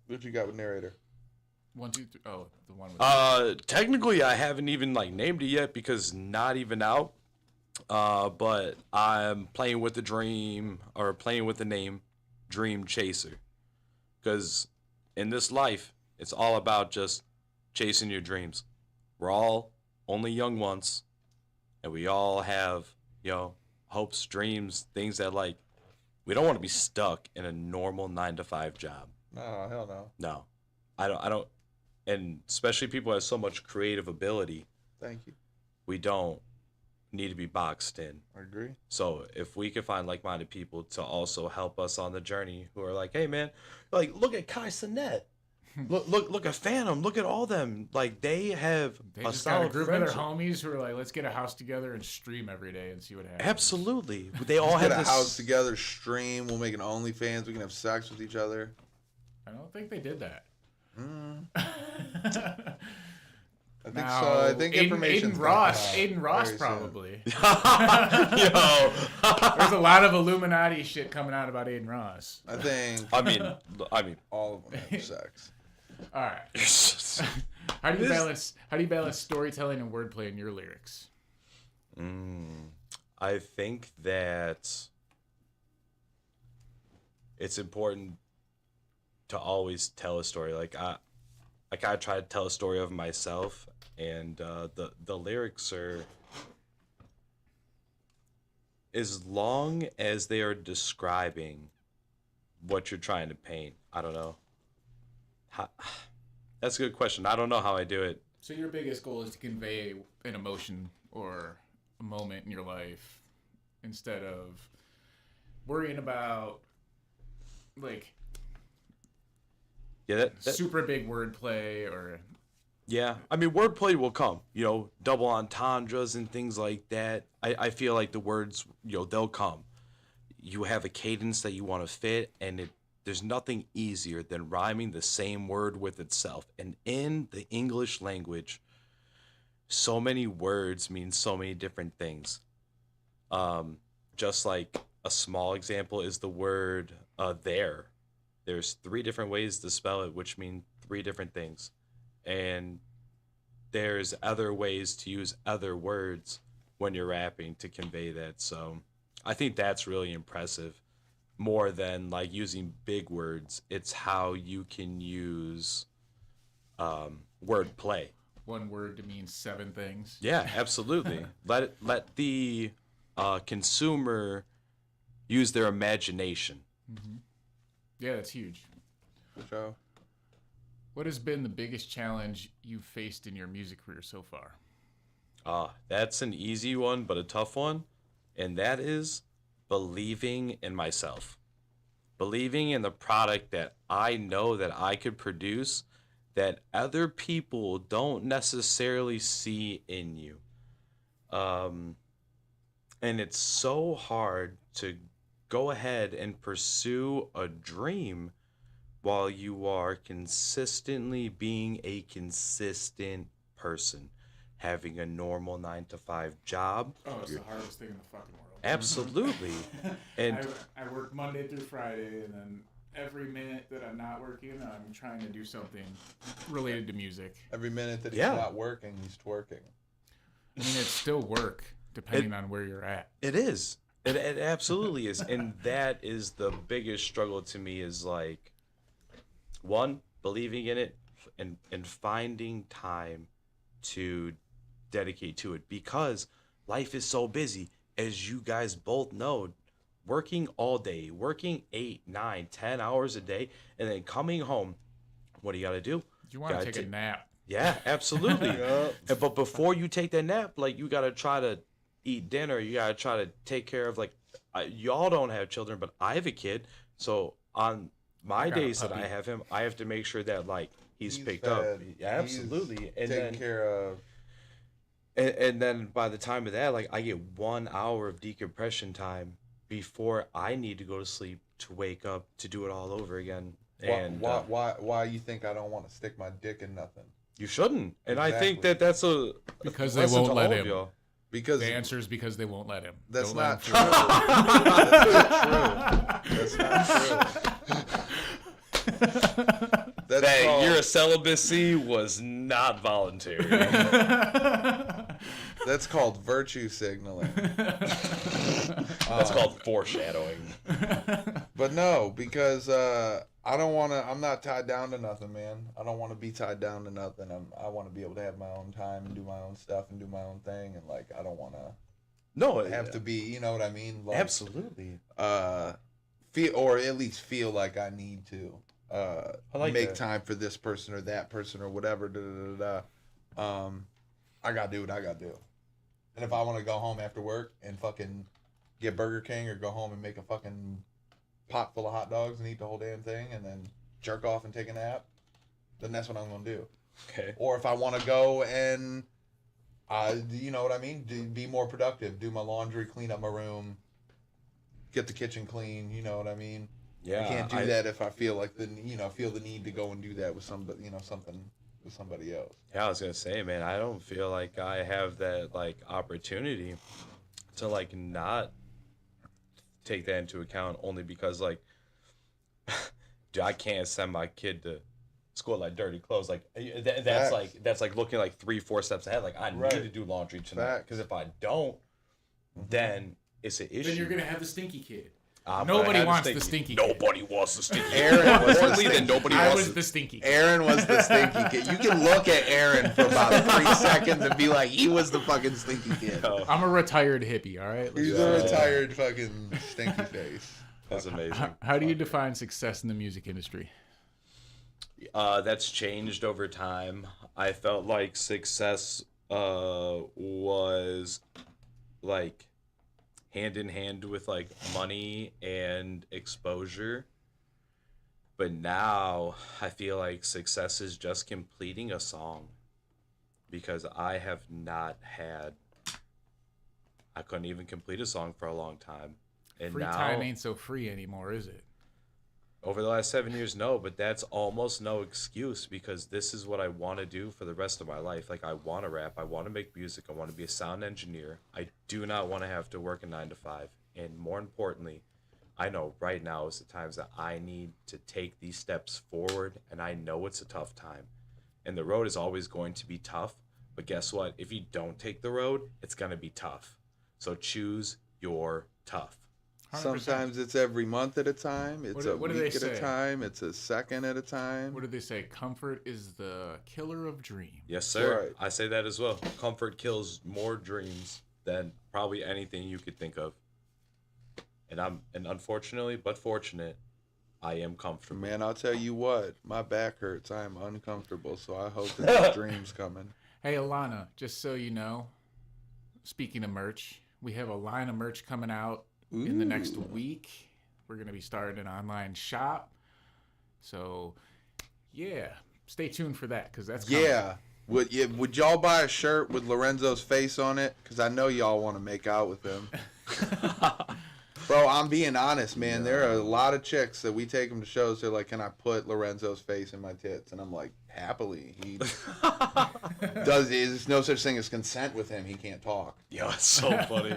that you got with Narrator? 1, 2, 3. Oh, the one with. Technically, I haven't even like named it yet because not even out. But I'm playing with the name Dream Chaser, because in this life, it's all about just chasing your dreams. We're all only young once, and we all have, hopes, dreams, things that like, we don't want to be stuck in a normal 9-to-5 job. No, hell no. No, I don't. And especially people who have so much creative ability, Thank you. we don't need to be boxed in. I agree. So if we can find like-minded people to also help us on the journey, who are like, hey man, like look at Kai Sinet, look at Phantom, look at all them, like they have They a just got a solid group of their friendship. homies who are like, let's get a house together and stream every day and see what happens. Absolutely, they all have Get a this house together, stream. We'll make an OnlyFans. We can have sex with each other. I don't think they did that. I think so. I think information. Aiden Ross very probably. Yo, There's a lot of Illuminati shit coming out about Aiden Ross. I think I mean, all of them have sex. All right. How do you balance storytelling and wordplay in your lyrics? I think that it's important to always tell a story. Like I try to tell a story of myself, and the lyrics are, as long as they are describing what you're trying to paint. I don't know. That's a good question. I don't know how I do it. So your biggest goal is to convey an emotion or a moment in your life instead of worrying about like Yeah, that super big wordplay or yeah. I mean, wordplay will come. Double entendres and things like that. I feel like the words, they'll come. You have a cadence that you want to fit, and there's nothing easier than rhyming the same word with itself. And in the English language, so many words mean so many different things. Just like a small example is the word there. There's 3 different ways to spell it, which mean 3 different things. And there's other ways to use other words when you're rapping to convey that. So I think that's really impressive. More than like using big words, it's how you can use word play. One word to mean 7 things. Yeah, absolutely. Let the consumer use their imagination. Mm-hmm. Yeah, that's huge. So, What has been the biggest challenge you've faced in your music career so far? That's an easy one, but a tough one, and that is believing in myself. Believing in the product that I know that I could produce that other people don't necessarily see in you. And it's so hard to go ahead and pursue a dream while you are consistently being a consistent person, having a normal 9-to-5 job. Oh, it's the hardest thing in the fucking world. Absolutely. And I work Monday through Friday, and then every minute that I'm not working, I'm trying to do something related to music. every minute that he's Yeah. not working, he's twerking. I mean, it's still work, depending on where you're at. it is. It absolutely is. And that is the biggest struggle to me is like, one, believing in it and finding time to dedicate to it, because life is so busy. As you guys both know, working all day, working 8, 9, 10 hours a day, and then coming home, what do you got to do? You want to Gotta take a nap. Yeah, absolutely. But before you take that nap, like, you got to try to eat dinner. You got to try to take care of, like, y'all don't have children, but I have a kid. So on my got a days that puppy. I have him, I have to make sure that, like, he's picked fed, up. Yeah, absolutely. He's taken care of. And then by the time of that, like, I get 1 hour of decompression time before I need to go to sleep to wake up to do it all over again. And Why you think I don't want to stick my dick in nothing? you shouldn't. And I think Exactly. that's a Because they lesson won't to let all of him. y'all. Because The answer is because they won't let him. that's Don't let not him true. That's not true. That's That called, your celibacy was not voluntary. that's called virtue signaling. That's called foreshadowing. But no, because I don't want to. I'm not tied down to nothing, man. I don't want to be tied down to nothing. I want to be able to have my own time and do my own stuff and do my own thing, and like I don't want to No, have to be. You know what I mean? Like, absolutely. feel, or at least feel like I need to like make that. time for this person or that person or whatever. I gotta do what I gotta do. And if I want to go home after work and fucking get Burger King or go home and make a fucking pot full of hot dogs and eat the whole damn thing and then jerk off and take a nap, then that's what I'm gonna do. Okay. Or if I want to go and you know what I mean, be more productive, do my laundry, clean up my room, get the kitchen clean, you know what I mean? Yeah. I can't do that if I feel like feel the need to go and do that with somebody, something with somebody else. Yeah, I was gonna say, man, I don't feel like I have that, like, opportunity to, like, not take that into account, only because, like, dude, I can't send my kid to school like dirty clothes. Like, that's like looking like 3-4 steps ahead. Like, I need to do laundry tonight, because if I don't, then it's an issue. Then you're going to have the stinky kid. But Nobody I had wants to the think- stinky kid. Nobody wants the stinky kid. Aaron was the Importantly, then stinky- nobody I wants was the stinky kid. Aaron was the stinky kid. You can look at Aaron for about 3 seconds and be like, he was the fucking stinky kid. I'm a retired hippie, all right? He's a retired fucking stinky face. That's amazing. How do you define success in the music industry? That's changed over time. I felt like success was like hand in hand with like money and exposure. But now I feel like success is just completing a song, because I couldn't even complete a song for a long time. And Free now, time ain't so free anymore, is it? over the last 7 years, no, but that's almost no excuse, because this is what I want to do for the rest of my life. Like, I want to rap, I want to make music, I want to be a sound engineer. I do not want to have to work a 9-to-5. And more importantly, I know right now is the times that I need to take these steps forward, and I know it's a tough time. And the road is always going to be tough, but guess what? If you don't take the road, it's going to be tough. So choose you're tough. 100%. Sometimes it's every month at a time. It's What do a week they at a say? time. It's a second at a time. What do they say? Comfort is the killer of dreams. Yes, sir. Right. I say that as well. Comfort kills more dreams than probably anything you could think of. And unfortunately, but fortunate, I am comfortable. Man, I'll tell you what. My back hurts. I am uncomfortable. So I hope that this dream's coming. Hey, Alana, just so you know, speaking of merch, we have a line of merch coming out in the next week. We're going to be starting an online shop. So, yeah, stay tuned for that because that's coming. Yeah. Would y'all buy a shirt with Lorenzo's face on it? Because I know y'all want to make out with him. Bro, I'm being honest, man. There are a lot of chicks that we take them to shows. They're like, can I put Lorenzo's face in my tits? And I'm like, happily. He there's no such thing as consent with him. He can't talk. Yo, it's so funny.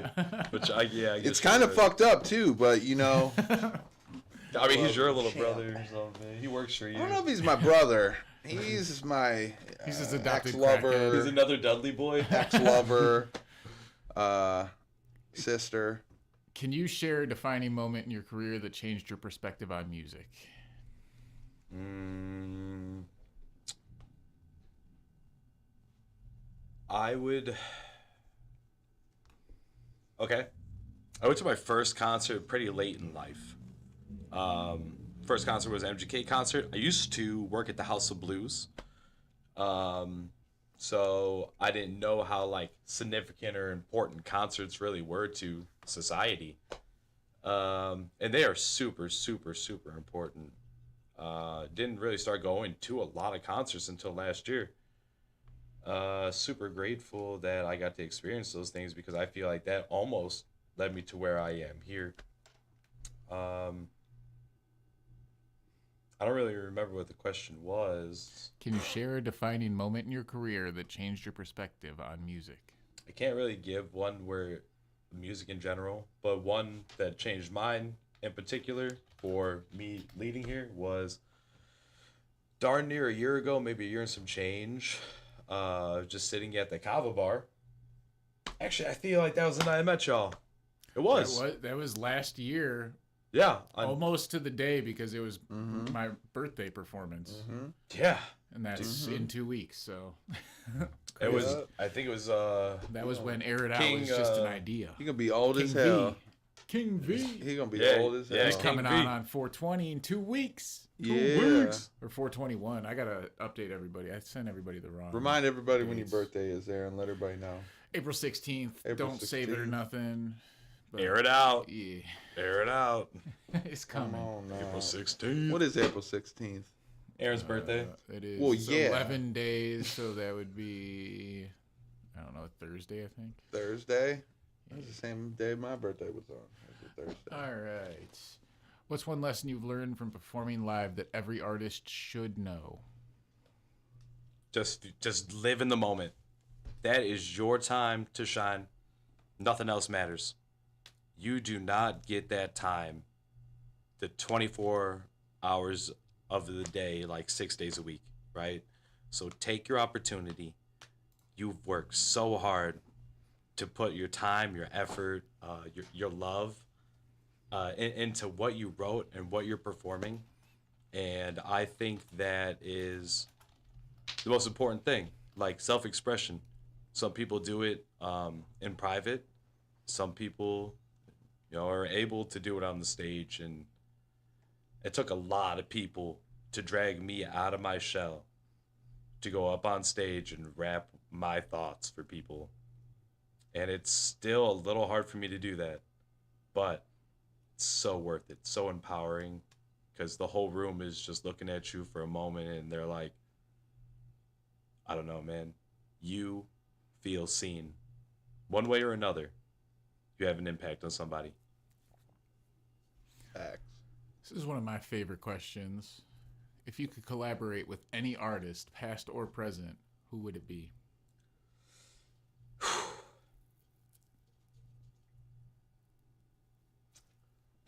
Which I guess It's kind of fucked up, too, but, you know. I mean, he's your little brother or something. He works for you. I don't know if he's my brother. He's my He's his adopted ex-lover. He's another Dudley boy. Ex-lover. Sister. Can you share a defining moment in your career that changed your perspective on music? I would. Okay. I went to my first concert pretty late in life. First concert was an MGK concert. I used to work at the House of Blues. So I didn't know how like significant or important concerts really were to society. And they are super, super, super important. Didn't really start going to a lot of concerts until last year. Super grateful that I got to experience those things because I feel like that almost led me to where I am here. I don't really remember what the question was. Can you share a defining moment in your career that changed your perspective on music? I can't really give one where music in general, but one that changed mine in particular for me leading here was darn near a year ago, maybe a year and some change. Just sitting at the Kava bar. Actually, I feel like that was the night I met y'all. It was. That was last year. Yeah. Almost to the day because it was my birthday performance. Yeah. And that's in 2 weeks, so. It was, I think it was, that was when Air It Out King, was just an idea. He gonna be old King as hell. King V. He gonna be Yeah, old as hell. yeah, He's King coming V. on 420 in 2 weeks. Yeah. Or 421. I gotta update everybody. I sent everybody the wrong. Remind everybody when your dates. birthday is there and let everybody know. April 16th. April Don't save it or 16th. nothing. But air it out. Yeah. Air it out. It's coming. Oh no. April 16th. What is April 16th? Aaron's birthday. It is Well, yeah. 11 days, so that would be, I don't know, Thursday, I think. Thursday? That's the same day my birthday was on. It was a Thursday. All right. What's one lesson you've learned from performing live that every artist should know? Just live in the moment. That is your time to shine. Nothing else matters. You do not get that time, the 24 hours of the day, like 6 days a week, right? So take your opportunity. You've worked so hard to put your time, your effort, your love into what you wrote and what you're performing. And I think that is the most important thing, like self-expression. Some people do it in private. Some people, are able to do it on the stage. And it took a lot of people to drag me out of my shell to go up on stage and rap my thoughts for people. And it's still a little hard for me to do that, but it's so worth it, so empowering, because the whole room is just looking at you for a moment and they're like, I don't know, man, you feel seen. One way or another, you have an impact on somebody. Facts. This is one of my favorite questions. If you could collaborate with any artist, past or present, who would it be?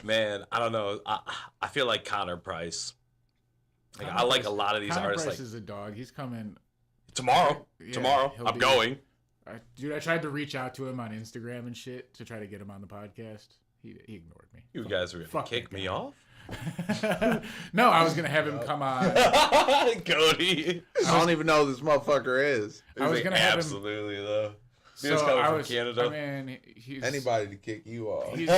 Man, I don't know. I feel like Connor Price. Like, I like a lot of these Connor artists. Price Like is a dog. He's coming. tomorrow, Yeah, tomorrow, he'll I'm be- going. Dude, I tried to reach out to him on Instagram and shit to try to get him on the podcast. He ignored me. You guys were gonna kick me off? No, I was gonna have him come on. Cody. I don't even know who this motherfucker is. I was gonna have him. Absolutely though. So coming from Canada. I mean, he's Anybody to kick you off. he's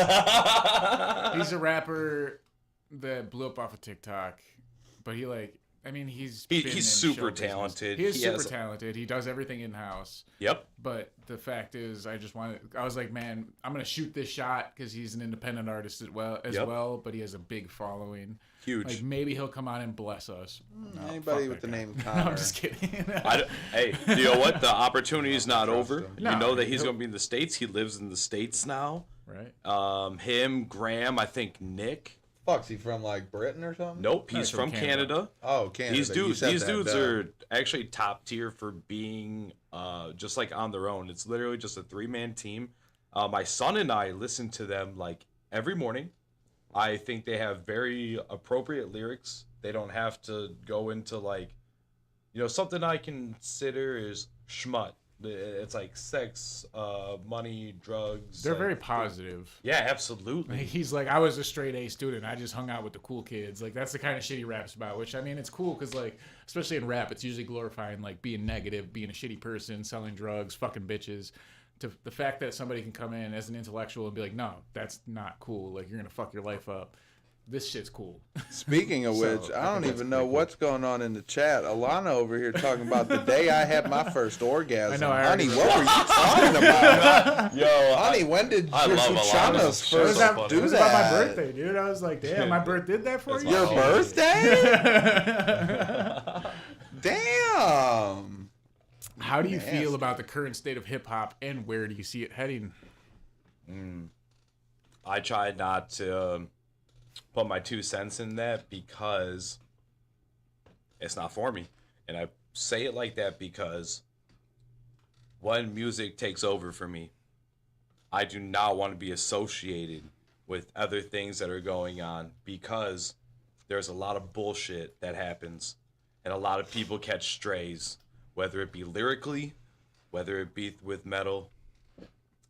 a rapper that blew up off of TikTok, but he he's super show business. talented. He is super talented. He does everything in house. Yep. But the fact is, I was like, man, I'm gonna shoot this shot because he's an independent artist as well. But he has a big following. Huge. Like maybe he'll come on and bless us. No, Anybody fuck with the that guy. name Connor. No, I'm just kidding. Hey, you know what? The opportunity is not over. him. You No, know that he's going to be in the States. He lives in the States now. Right. Him, Graham, I think Nick. Fuck's he from, like, Britain or something? Nope, No, he's he's from from Canada. Oh, Canada. These You dudes said that, are actually top tier for being just like on their own. It's literally just a 3-man team. My son and I listen to them like every morning. I think they have very appropriate lyrics. They don't have to go into like, something I consider is schmut. It's like sex, money, drugs. They're like, very positive. Yeah, absolutely. He's like, I was a straight A student. I just hung out with the cool kids. Like, that's the kind of shit he raps about, which, I mean, it's cool because, like, especially in rap, it's usually glorifying, like, being negative, being a shitty person, selling drugs, fucking bitches. To the fact that somebody can come in as an intellectual and be like, no, that's not cool. Like, you're going to fuck your life up. This shit's cool. Speaking of which, I don't even know what's going on in the chat. Alana over here talking about the day I had my first orgasm. I know, Honey, what were you talking about? Yo, Honey, when did I your love Alana. Lucianos She's first so funny. do It was that? about my birthday, dude. I was like, damn, my birthday did that for That's you? Your Oh. birthday? Damn. How do you Nasty. feel about the current state of hip hop and where do you see it heading? I tried not to put my 2 cents in that because it's not for me. And I say it like that because when music takes over for me, I do not want to be associated with other things that are going on because there's a lot of bullshit that happens and a lot of people catch strays, whether it be lyrically, whether it be with metal.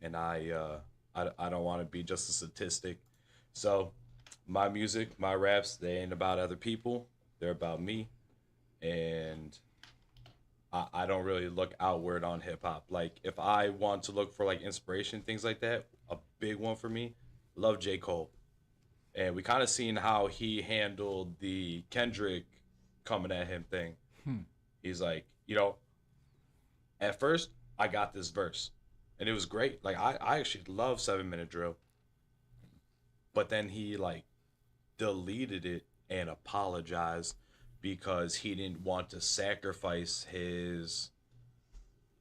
And I don't want to be just a statistic. So my music, my raps, they ain't about other people. They're about me. And I don't really look outward on hip hop. Like if I want to look for like inspiration, things like that, a big one for me, love J. Cole. And we kind of seen how he handled the Kendrick coming at him thing. He's like, at first I got this verse and it was great. Like I actually love 7-Minute Drill. But then he like deleted it and apologized because he didn't want to sacrifice his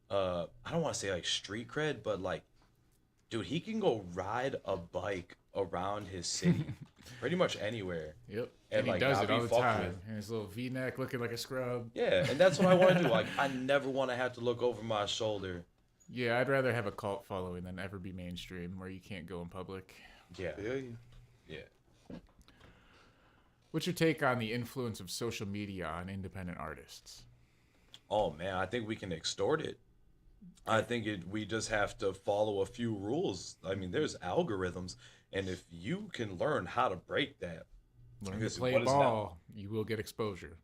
I don't want to say like street cred, but like, dude, he can go ride a bike around his city pretty much anywhere. Yep. And he like, does not it be all the fucked time. with. And his little V-neck looking like a scrub. Yeah, and that's what I want to do. Like, I never want to have to look over my shoulder. Yeah, I'd rather have a cult following than ever be mainstream where you can't go in public. Yeah. Feel you. Yeah. What's your take on the influence of social media on independent artists? Oh man, I think we can extort it. I think we just have to follow a few rules. I mean, there's algorithms, and if you can learn how to break that, Learn to because play what is ball, you will get exposure.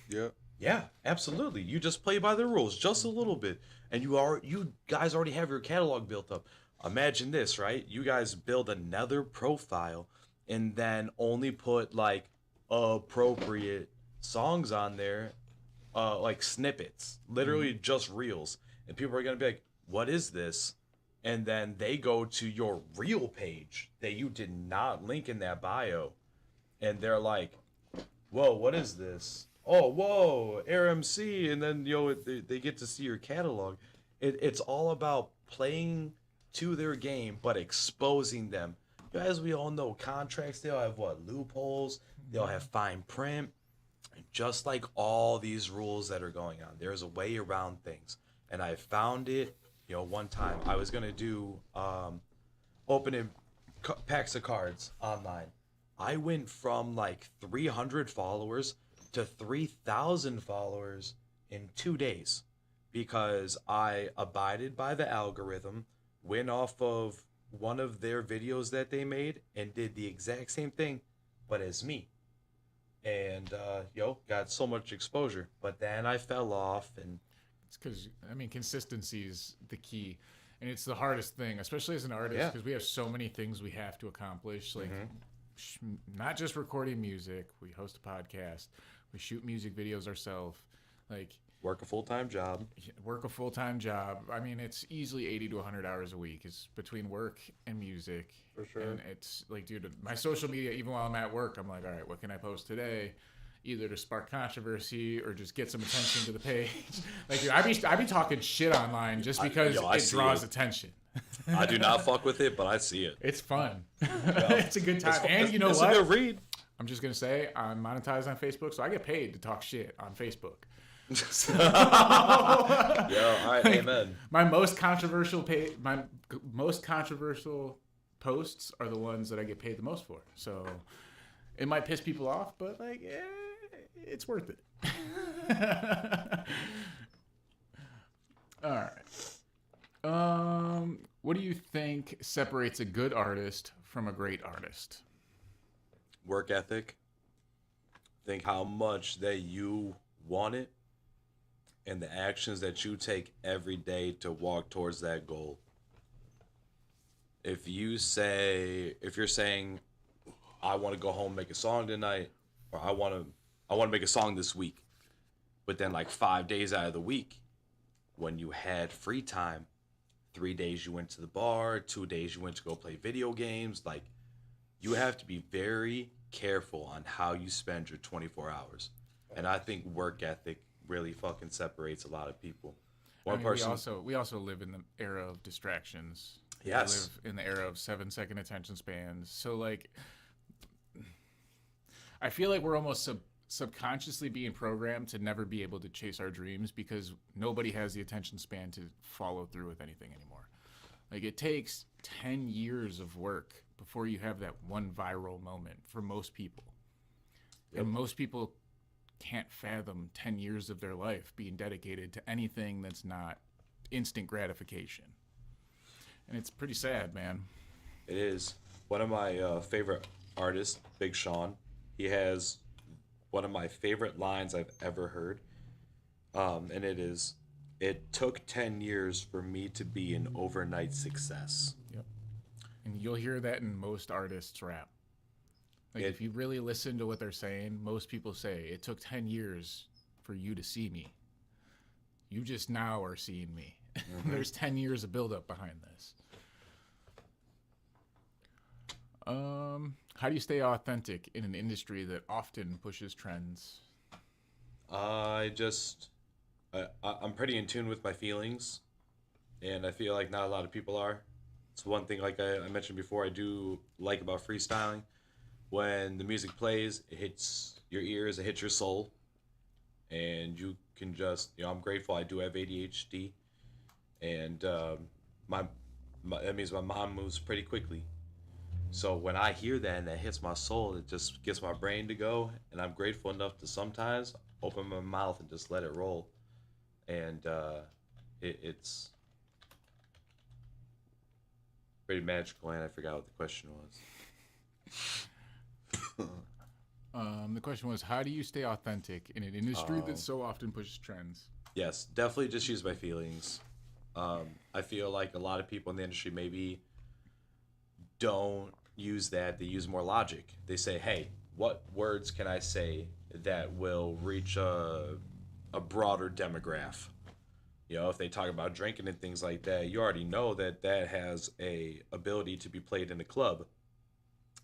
Yep. yeah, absolutely. You just play by the rules just a little bit, and you guys already have your catalog built up. Imagine this, right? You guys build another profile, and then only put like appropriate songs on there, like snippets, literally just reels. And people are going to be like, what is this? And then they go to your reel page that you did not link in that bio. And they're like, whoa, what is this? Oh, whoa, AiR. And then, they get to see your catalog. It's all about playing to their game, but exposing them. As we all know, contracts, they'll have loopholes. They'll have fine print. And just like all these rules that are going on, there's a way around things. And I found it, one time I was going to do opening packs of cards online. I went from like 300 followers to 3,000 followers in 2 days because I abided by the algorithm, went off of one of their videos that they made and did the exact same thing, but as me. And got so much exposure. But then I fell off, and It's because, I mean, consistency is the key. And it's the hardest thing, especially as an artist, because we have so many things we have to accomplish. Like, not just recording music. We host a podcast. We shoot music videos ourselves. Like, work a full-time job. I mean, it's easily 80 to 100 hours a week. It's between work and music. For sure. And it's like, dude, my social media, even while I'm at work, I'm like, all right, what can I post today? Either to spark controversy or just get some attention to the page. Like, dude, I be talking shit online just because it draws attention. I do not fuck with it, but I see it. It's fun. It's a good time. And you know it's what? It's a good read. I'm just going to say I'm monetized on Facebook, so I get paid to talk shit on Facebook. So, all right, amen. My most controversial posts are the ones that I get paid the most for. So it might piss people off, but like, it's worth it. All right. What do you think separates a good artist from a great artist? Work ethic. Think how much that you want it, and the actions that you take every day to walk towards that goal. If you're saying, I want to go home and make a song tonight, or I want to make a song this week, but then like 5 days out of the week, when you had free time, 3 days you went to the bar, 2 days you went to go play video games, like, you have to be very careful on how you spend your 24 hours. And I think work ethic really fucking separates a lot of people. We also live in the era of distractions. Yes. We live in the era of 7-second attention spans. So like, I feel like we're almost subconsciously being programmed to never be able to chase our dreams because nobody has the attention span to follow through with anything anymore. Like, it takes 10 years of work before you have that one viral moment for most people. Yep. And most people can't fathom 10 years of their life being dedicated to anything that's not instant gratification. And it's pretty sad, man. It is. One of my favorite artists, Big Sean, he has one of my favorite lines I've ever heard. And it is, "It took 10 years for me to be an overnight success." Yep. And you'll hear that in most artists' rap. Like, if you really listen to what they're saying, most people say, it took 10 years for you to see me. You just now are seeing me. Mm-hmm. There's 10 years of buildup behind this. How do you stay authentic in an industry that often pushes trends? I'm pretty in tune with my feelings, and I feel like not a lot of people are. It's one thing, like I mentioned before, I do like about freestyling. When the music plays, it hits your ears, it hits your soul, and you can just, I'm grateful I do have ADHD, and that means my mom moves pretty quickly. So when I hear that and that hits my soul, it just gets my brain to go, and I'm grateful enough to sometimes open my mouth and just let it roll. And it's pretty magical, and I forgot what the question was. The question was, how do you stay authentic in an industry that so often pushes trends? Yes, definitely just use my feelings. I feel like a lot of people in the industry maybe don't use that. They use more logic. They say, hey, what words can I say that will reach a broader demographic? If they talk about drinking and things like that, you already know that has a ability to be played in a club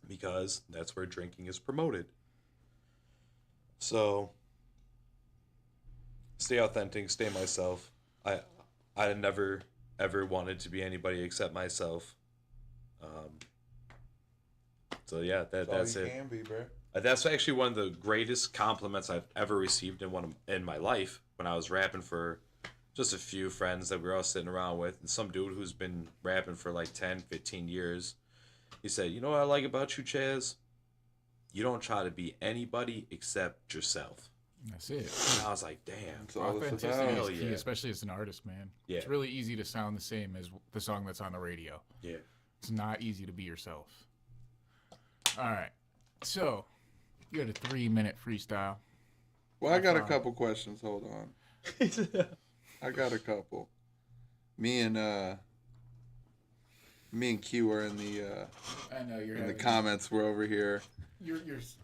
because that's where drinking is promoted. So stay authentic, stay myself. I never ever wanted to be anybody except myself. So yeah, that's it. Can be, bro. That's actually one of the greatest compliments I've ever received in my life when I was rapping for just a few friends that we were all sitting around with, and some dude who's been rapping for like 10, 15 years. He said, "You know what I like about you, Chaz? You don't try to be anybody except yourself." That's it. And I was like, damn. That's all it's Authenticity about. is key, yeah. especially as an artist, man. Yeah. It's really easy to sound the same as the song that's on the radio. Yeah. It's not easy to be yourself. All right. So, you had a 3-minute freestyle. Well, I got a couple questions. Hold on. I got a couple. Me and Q are in the I know you're in the having- comments. We're over here. You're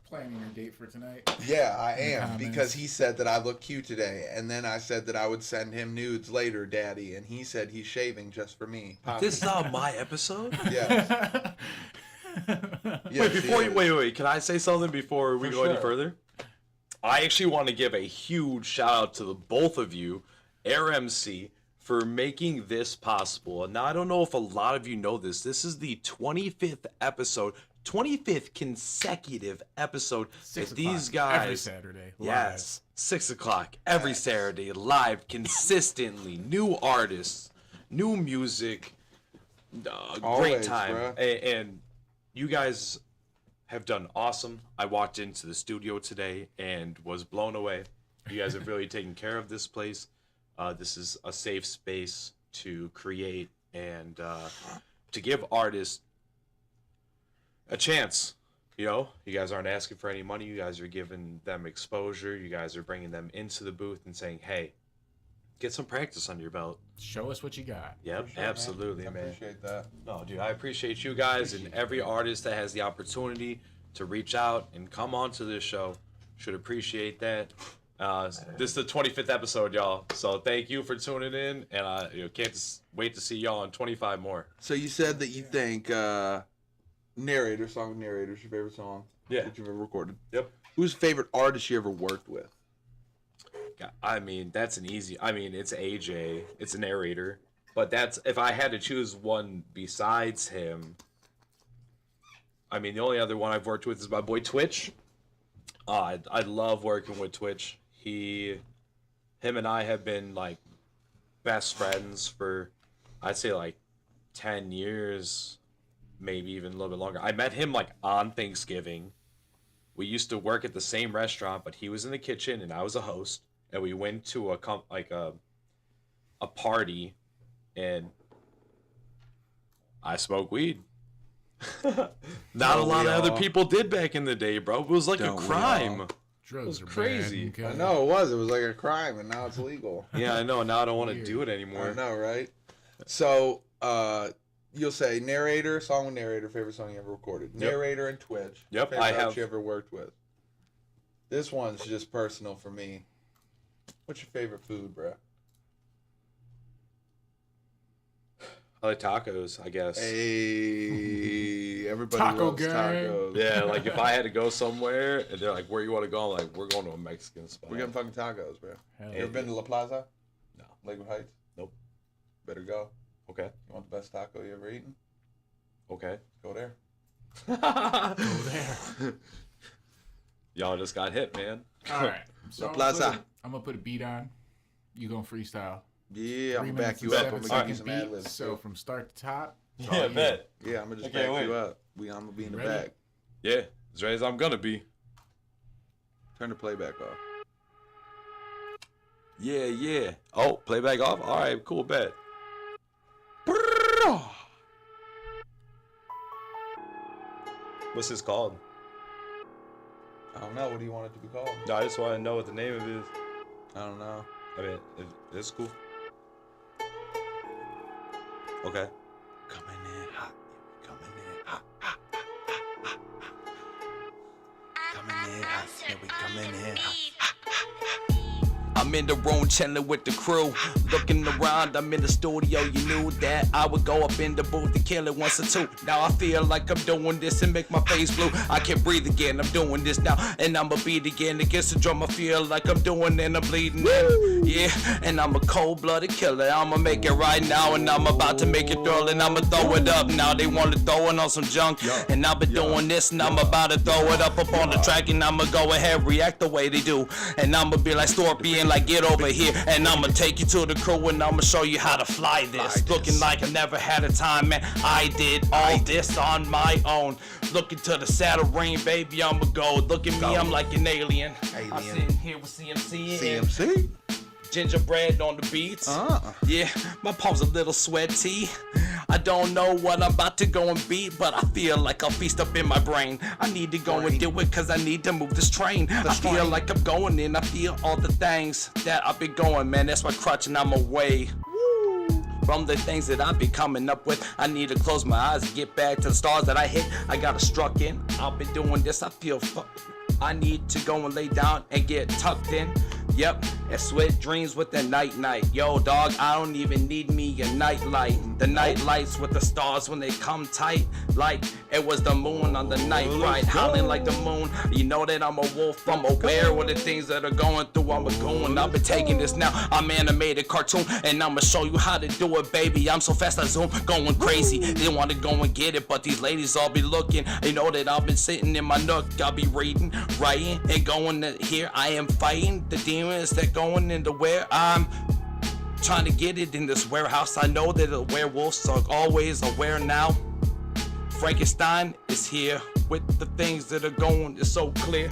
planning your date for tonight. Yeah, I In the am, comments. because he said that I look cute today, and then I said that I would send him nudes later, Daddy, and he said he's shaving just for me. This is not my episode? Yes. Yes, Wait. Can I say something before we go any sure. further? I actually want to give a huge shout out to the both of you, AiR MC, for making this possible. And now I don't know if a lot of you know this. This is the 25th episode, 25th consecutive episode 6 that these o'clock guys. every Saturday. Yes, 6 o'clock every Saturday, live, consistently. New artists, new music, great Always, time. bruh. And you guys have done awesome. I walked into the studio today and was blown away. You guys have really taken care of this place. This is a safe space to create and to give artists a chance. You know, you guys aren't asking for any money. You guys are giving them exposure. You guys are bringing them into the booth and saying, hey, get some practice under your belt. Show us what you got. Yep, Sure, absolutely, I man. appreciate that. No, dude, I appreciate you guys and every artist that has the opportunity to reach out and come onto this show. Should appreciate that. This is the 25th episode, y'all. So thank you for tuning in, and I can't wait to see y'all on 25 more. So you said that you think Narrator, song Narrator is your favorite song Yeah. that you've ever recorded. Yep. Who's your favorite artist you ever worked with? I mean, that's an easy. I mean, it's AJ. It's a Narrator. But that's if I had to choose one besides him. I mean, the only other one I've worked with is my boy Twitch. I love working with Twitch. Him and I have been like best friends for, I'd say like 10 years, maybe even a little bit longer. I met him like on Thanksgiving. We used to work at the same restaurant, but he was in the kitchen and I was a host. And we went to a party, and I smoked weed. Not a lot of other people did back in the day, bro. It was like Don't a we crime. all? Drugs It are was crazy. Bad. I know it was. It was like a crime, and now it's legal. Yeah, I know. Now I don't want to Weird. do it I anymore. know, right? So, you'll say Narrator, song with Narrator, favorite song you ever recorded. Yep. Narrator and Twitch. Yep, favorite I artist have. you ever worked with. This one's just personal for me. What's your favorite food, bro? I like tacos, I guess. Hey, everybody Taco loves gang. tacos. Yeah, like if I had to go somewhere and they're like, "Where you want to go?" I'm like, "We're going to a Mexican spot." We're getting fucking tacos, bro. Hell You ever been to La Plaza? No. Lakewood Heights? Nope. Better go. Okay. You want the best taco you ever eaten? Okay. Go there. Go there. Y'all just got hit, man. All right. So La Plaza. I'm gonna put a beat on. You gonna freestyle. Yeah, I'm 3 gonna back minutes you and up. I'm 7 gonna give you seconds some ad beat. libs. So from start to top. it's Yeah, all you. bet. Yeah, I'm gonna just Okay, back wait. you up. I'm gonna be in the Ready? back. Yeah, as ready as I'm gonna be. Turn the playback off. Yeah. Oh, playback off? All right, cool, bet. What's this called? I don't know. What do you want it to be called? No, I just want to know what the name of it is. I don't know. I mean, it's cool. Okay. Coming in hot. Coming in hot. Coming in hot. Yeah, we coming in hot. I'm in the room chilling with the crew, looking around. I'm in the studio. You knew that I would go up in the booth and kill it once or two. Now I feel like I'm doing this and make my face blue. I can't breathe again. I'm doing this now, and I'ma beat again against the drum. I feel like I'm doing and I'm bleeding. And, yeah, and I'm a cold-blooded killer. I'ma make it right now, and I'm about to make it throw, and I'ma throw it up now. They wanna throw it on some junk, and I've been doing this, and I'm about to throw it up on the track, and I'ma go ahead react the way they do, and I'ma be like Scorpion, like like get over here and I'ma take you to the crew and I'ma show you how to fly this. Looking like I never had a time, man. I did all this on my own. Looking to the saddle ring, baby, I'ma go. Look at me, I'm like an alien. I'm sitting here with CMC. CMC? Gingerbread on the beats. Yeah, my palms a little sweaty. I don't know what I'm about to go and beat, but I feel like I'll feast up in my brain. I need to go and do it cause I need to move this train. I feel like I'm going in, I feel all the things that I've been going, man. That's my crutch and I'm away from the things that I've been coming up with. I need to close my eyes and get back to the stars that I hit. I got struck in, I've been doing this, I feel I need to go and lay down and get tucked in. Yep, and sweat dreams with the night. Yo, dog, I don't even need me a night light. The night lights with the stars when they come tight. Like it was the moon on the night ride, howling like the moon. You know that I'm a wolf, I'm aware of the things that are going through. I'm a goon, I've been taking this now. I'm animated cartoon, and I'ma show you how to do it, baby. I'm so fast I zoom, going crazy. They want to go and get it, but these ladies all be looking. They know that I've been sitting in my nook. I'll be reading, writing, and going to here. I am fighting the demons that going into where I'm trying to get it in this warehouse. I know that the werewolves are always aware now. Frankenstein is here with the things that are going. It's so clear.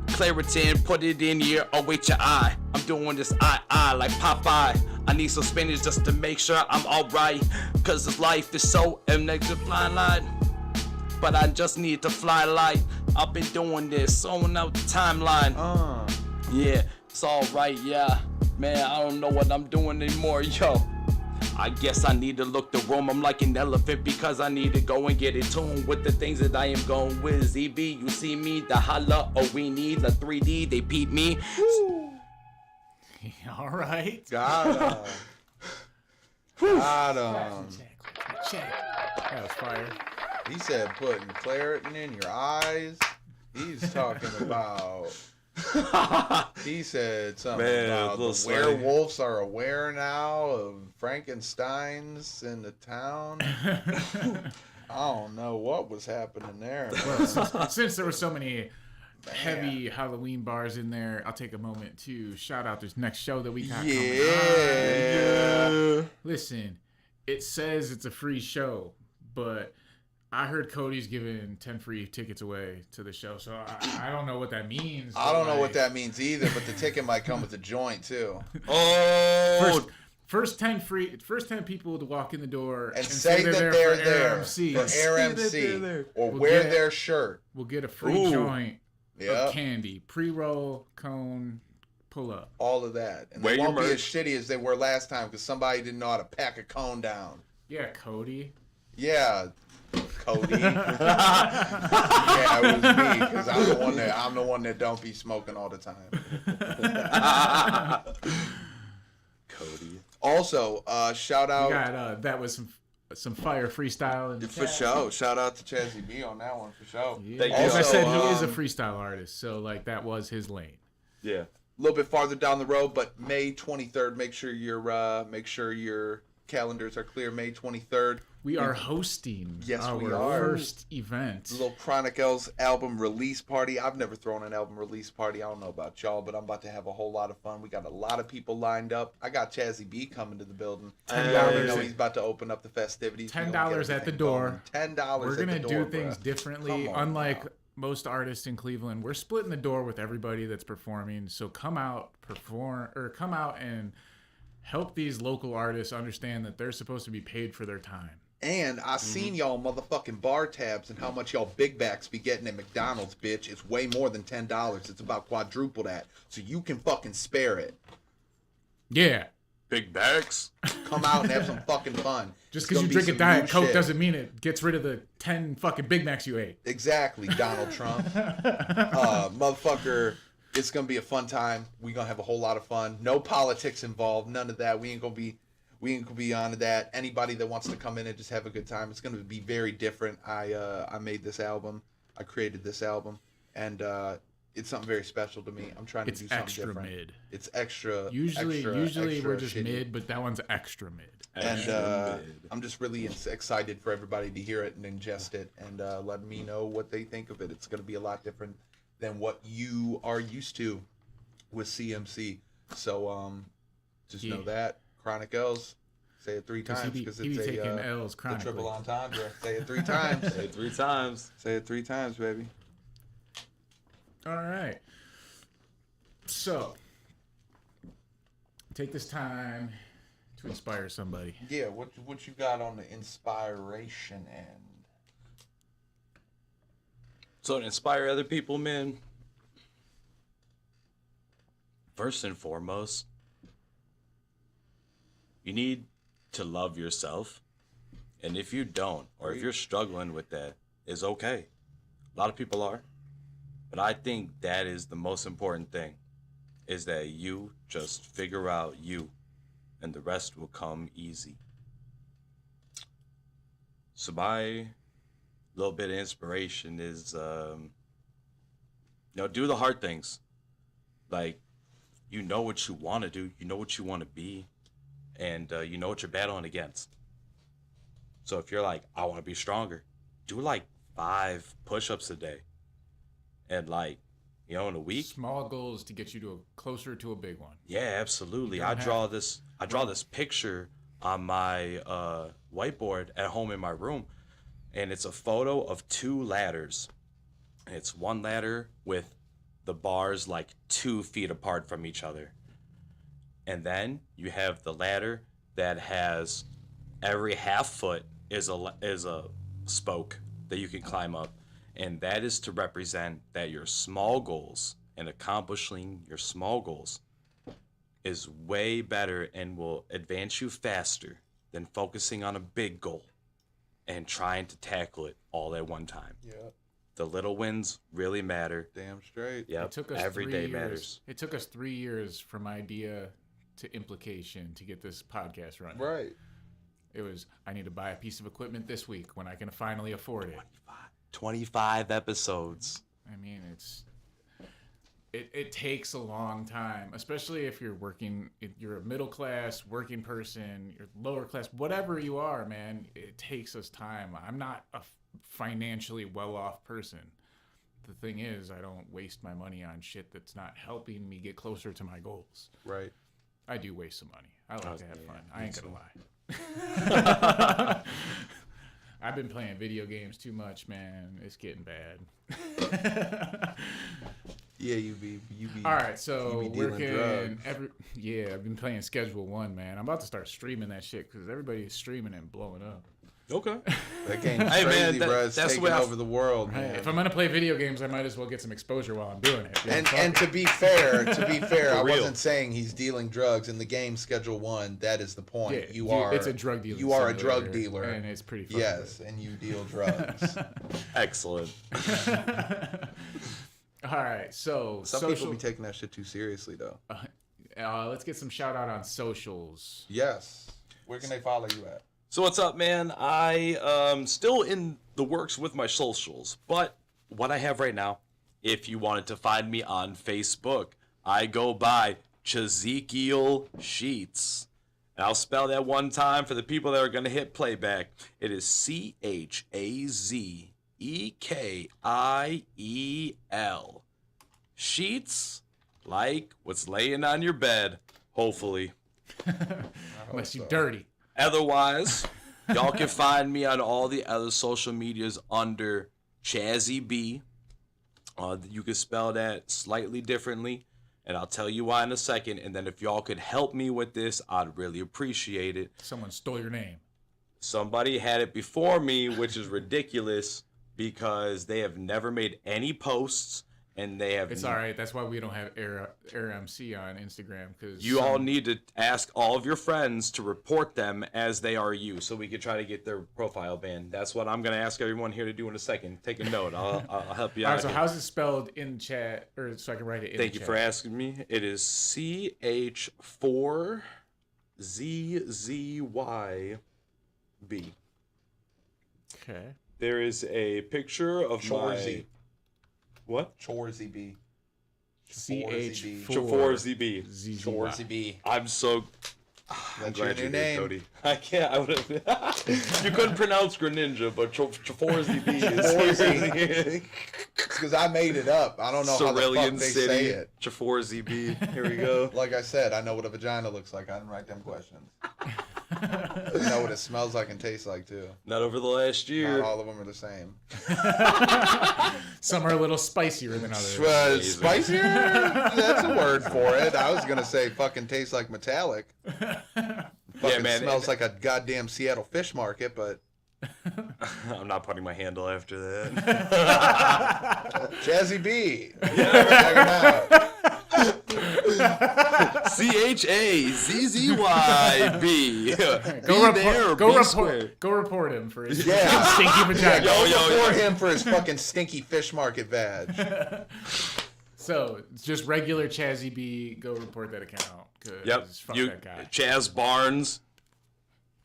Clarity and put it in here. Oh wait your eye. I'm doing this I like Popeye. I need some spinach just to make sure I'm alright. Cause this life is so negative blind line. But I just need to fly light. I've been doing this, sewing out the timeline. Yeah, it's alright, yeah. Man, I don't know what I'm doing anymore, yo. I guess I need to look the room. I'm like an elephant because I need to go and get in tune with the things that I am going with. ZB, you see me, the holla, oh we need the 3D, they peep me. All right. Got him. Check. That was fire. He said putting claritin in your eyes. He's talking about... He said something about the werewolves are aware now of Frankenstein's in the town. I don't know what was happening there. Well, since there were so many heavy Halloween bars in there, I'll take a moment to shout out this next show that we got coming on. Listen, it says it's a free show, but I heard Cody's giving 10 free tickets away to the show, so I don't know what that means. I don't know what that means either, but the ticket might come with a joint too. First 10 people to walk in the door and say that they're there for AiR or wear their shirt. We'll get a free joint of candy, pre-roll, cone, pull up, all of that, and they won't be as shitty as they were last time because somebody didn't know how to pack a cone down. Yeah, Cody. Yeah. Cody. Yeah, it was me because I'm the one that don't be smoking all the time. Cody. Also, shout out. We got that was some fire freestyle in the for sure. Shout out to ChazzyB on that one for sure. Yeah. As I said, he is a freestyle artist, so like that was his lane. Yeah. A little bit farther down the road, but May 23rd. Make sure your calendars are clear. May 23rd. We are hosting our first event. Little Chronic L's album release party. I've never thrown an album release party. I don't know about y'all, but I'm about to have a whole lot of fun. We got a lot of people lined up. I got ChazzyB coming to the building. $10. Know he's about to open up the festivities. $10 at the door. $10. We're gonna do things differently. Unlike most artists in Cleveland, we're splitting the door with everybody that's performing. So come out and help these local artists understand that they're supposed to be paid for their time. And I seen y'all motherfucking bar tabs and how much y'all big backs be getting at McDonald's, bitch. It's way more than $10. It's about quadruple that. So you can fucking spare it. Yeah. Big bags. Come out and have some fucking fun. Just because you drink a Diet Coke doesn't mean it gets rid of the 10 fucking Big Macs you ate. Exactly, Donald Trump. Motherfucker, it's going to be a fun time. We're going to have a whole lot of fun. No politics involved. None of that. We ain't going to be on to that. Anybody that wants to come in and just have a good time, it's going to be very different. I made this album. I created this album. And it's something very special to me. I'm trying to do something different. Mid. It's extra. Usually extra we're just shitty. Mid, but that one's extra mid. And I'm just really excited for everybody to hear it and ingest it and let me know what they think of it. It's going to be a lot different than what you are used to with CMC. So just know that Chronic L's. Say it 3 times because it's taking L's the chronically. triple entendre. Say it 3 times. Say it 3 times. Say it 3 times, baby. All right. So, take this time to inspire somebody. Yeah, what you got on the inspiration end? So to inspire other people, man, first and foremost, you need to love yourself. And if you don't, or if you're struggling with that, it's okay. A lot of people are. But I think that is the most important thing, is that you just figure out you, and the rest will come easy. So my little bit of inspiration is, do the hard things. Like, you know what you want to do, you know what you want to be, and you know what you're battling against. So if you're like, I want to be stronger, do like 5 push-ups a day. And like, in a week. Small goals to get you closer to a big one. Yeah, absolutely. I draw this picture on my whiteboard at home in my room, and it's a photo of 2 ladders. And it's one ladder with the bars like 2 feet apart from each other. And then you have the ladder that has every half foot is a spoke that you can climb up. And that is to represent that your small goals and accomplishing your small goals is way better and will advance you faster than focusing on a big goal and trying to tackle it all at one time. Yep. The little wins really matter. Damn straight. Yep. It took us Every 3 day years. matters. It took us 3 years from idea to implication to get this podcast running. Right. It was, I need to buy a piece of equipment this week when I can finally afford it. 25 episodes. I mean, it takes a long time, especially if you're working, if you're a middle class working person, you're lower class, whatever you are, man, it takes us time. I'm not a financially well-off person. The thing is, I don't waste my money on shit that's not helping me get closer to my goals. Right. I do waste some money. I like to have fun. I ain't gonna lie. I've been playing video games too much, man. It's getting bad. Yeah, you be. All right, so you be dealing working drugs. I've been playing Schedule 1, man. I'm about to start streaming that shit because everybody's streaming and blowing up. Okay. That game's Hey, crazy, man, bro. It's that's taking the way over the world, Right? man. If I'm gonna play video games, I might as well get some exposure while I'm doing it. And to be fair, I real. wasn't saying he's dealing drugs in the game Schedule 1. That is the point. yeah, it's a drug dealer. You are a drug simulator, dealer, and it's pretty fun. yes, and you deal drugs. Excellent. All right, so Some people be taking that shit too seriously, though. let's get some shout out on socials. Yes. Where can they follow you at? So what's up, man? I still in the works with my socials, but what I have right now, if you wanted to find me on Facebook, I go by ChazzyB Sheets. And I'll spell that one time for the people that are going to hit playback. It is ChazzeKiel. Sheets, like what's laying on your bed, hopefully. Unless you're dirty. Otherwise, y'all can find me on all the other social medias under ChazzyB. You can spell that slightly differently, and I'll tell you why in a second. And then if y'all could help me with this, I'd really appreciate it. Someone stole your name. Somebody had it before me, which is ridiculous because they have never made any posts. And they have. It's all right. That's why we don't have AiR MC on Instagram, because you all need to ask all of your friends to report them as they are you, so we can try to get their profile banned. That's what I'm gonna ask everyone here to do in a second. Take a note. I'll help you All out. right, so how's it spelled in chat, or so I can write it in Thank the you chat? for asking me. It is CH4ZZYB. Okay. There is a picture of Chorzy. my. What? ChazzyB. CH4ZB. CH4ZB. ChazzyB. I'm so. That's your new name. Cody. I can't. I would have. You couldn't pronounce Greninja, but ChazzyB is here. It's because I made it up. I don't know how the fuck Cerulean they City. say it. ChazzyB. Here we go. Like I said, I know what a vagina looks like. I didn't write them questions. I know what it smells like and tastes like too. Not over the last year. Not all of them are the same. Some are a little spicier than others. Spicier? That's a word for it. I was gonna say fucking tastes like metallic. Fucking man, smells like a goddamn Seattle fish market, but I'm not putting my handle after that. ChazzyB. Check him out. ChazzyB. Go report him for his Yeah. stinky vagina. Report him for his fucking stinky fish market vag. So it's just regular ChazzyB. Go report that account. Yep. Fuck You, that guy. Chaz Barnes.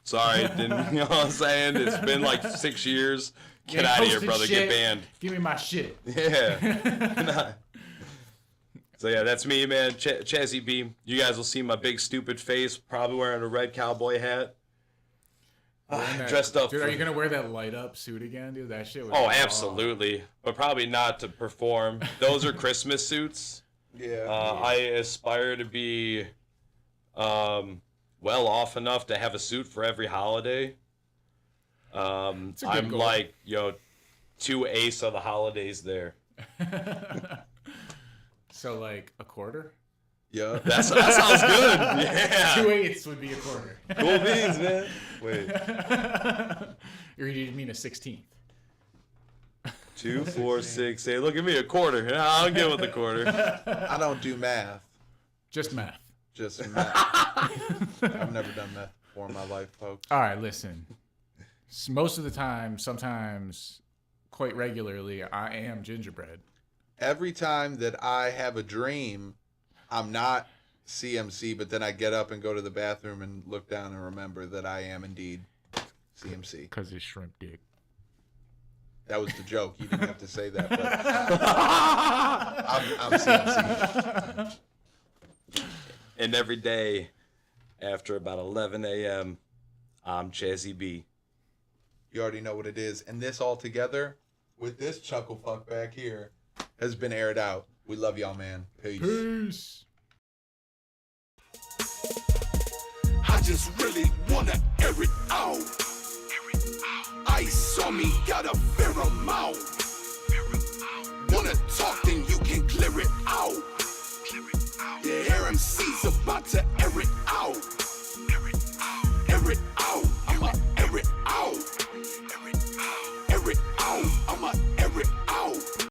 Sorry, didn't, you know what I'm saying? It's been like 6 years. Get out of here, brother. Shit. Get banned. Give me my shit. Yeah. So yeah, that's me, man. ChazzyB. You guys will see my big stupid face, probably wearing a red cowboy hat. Dressed up. Dude, are you gonna wear that light up suit again, dude? That shit was Oh, absolutely. But probably not to perform. Those are Christmas suits. Yeah. I aspire to be well off enough to have a suit for every holiday. I'm goal. like, 2/8 of the holidays there. So like a quarter? Yeah. That sounds good. Yeah. 2/8 would be a quarter. Cool beans, man. Wait. Or you mean a 16th? 2, 4, 6, 8. Look at me, a quarter. I'll get with the quarter. I don't do math. Just math. Just math. I've never done math before in my life, folks. All right, listen. Most of the time, sometimes, quite regularly, I am gingerbread. Every time that I have a dream, I'm not CMC, but then I get up and go to the bathroom and look down and remember that I am indeed CMC. Because it's shrimp dick. That was the joke. You didn't have to say that, but I'm CMC. And every day after about 11 a.m., I'm ChazzyB. You already know what it is. And this all together, with this chuckle fuck back here, has been aired out. We love y'all, man. Peace. Peace. I just really wanna air it out. Ice on me, got a fair amount. Wanna talk, then you can clear it out. Yeah, AiR MC's about to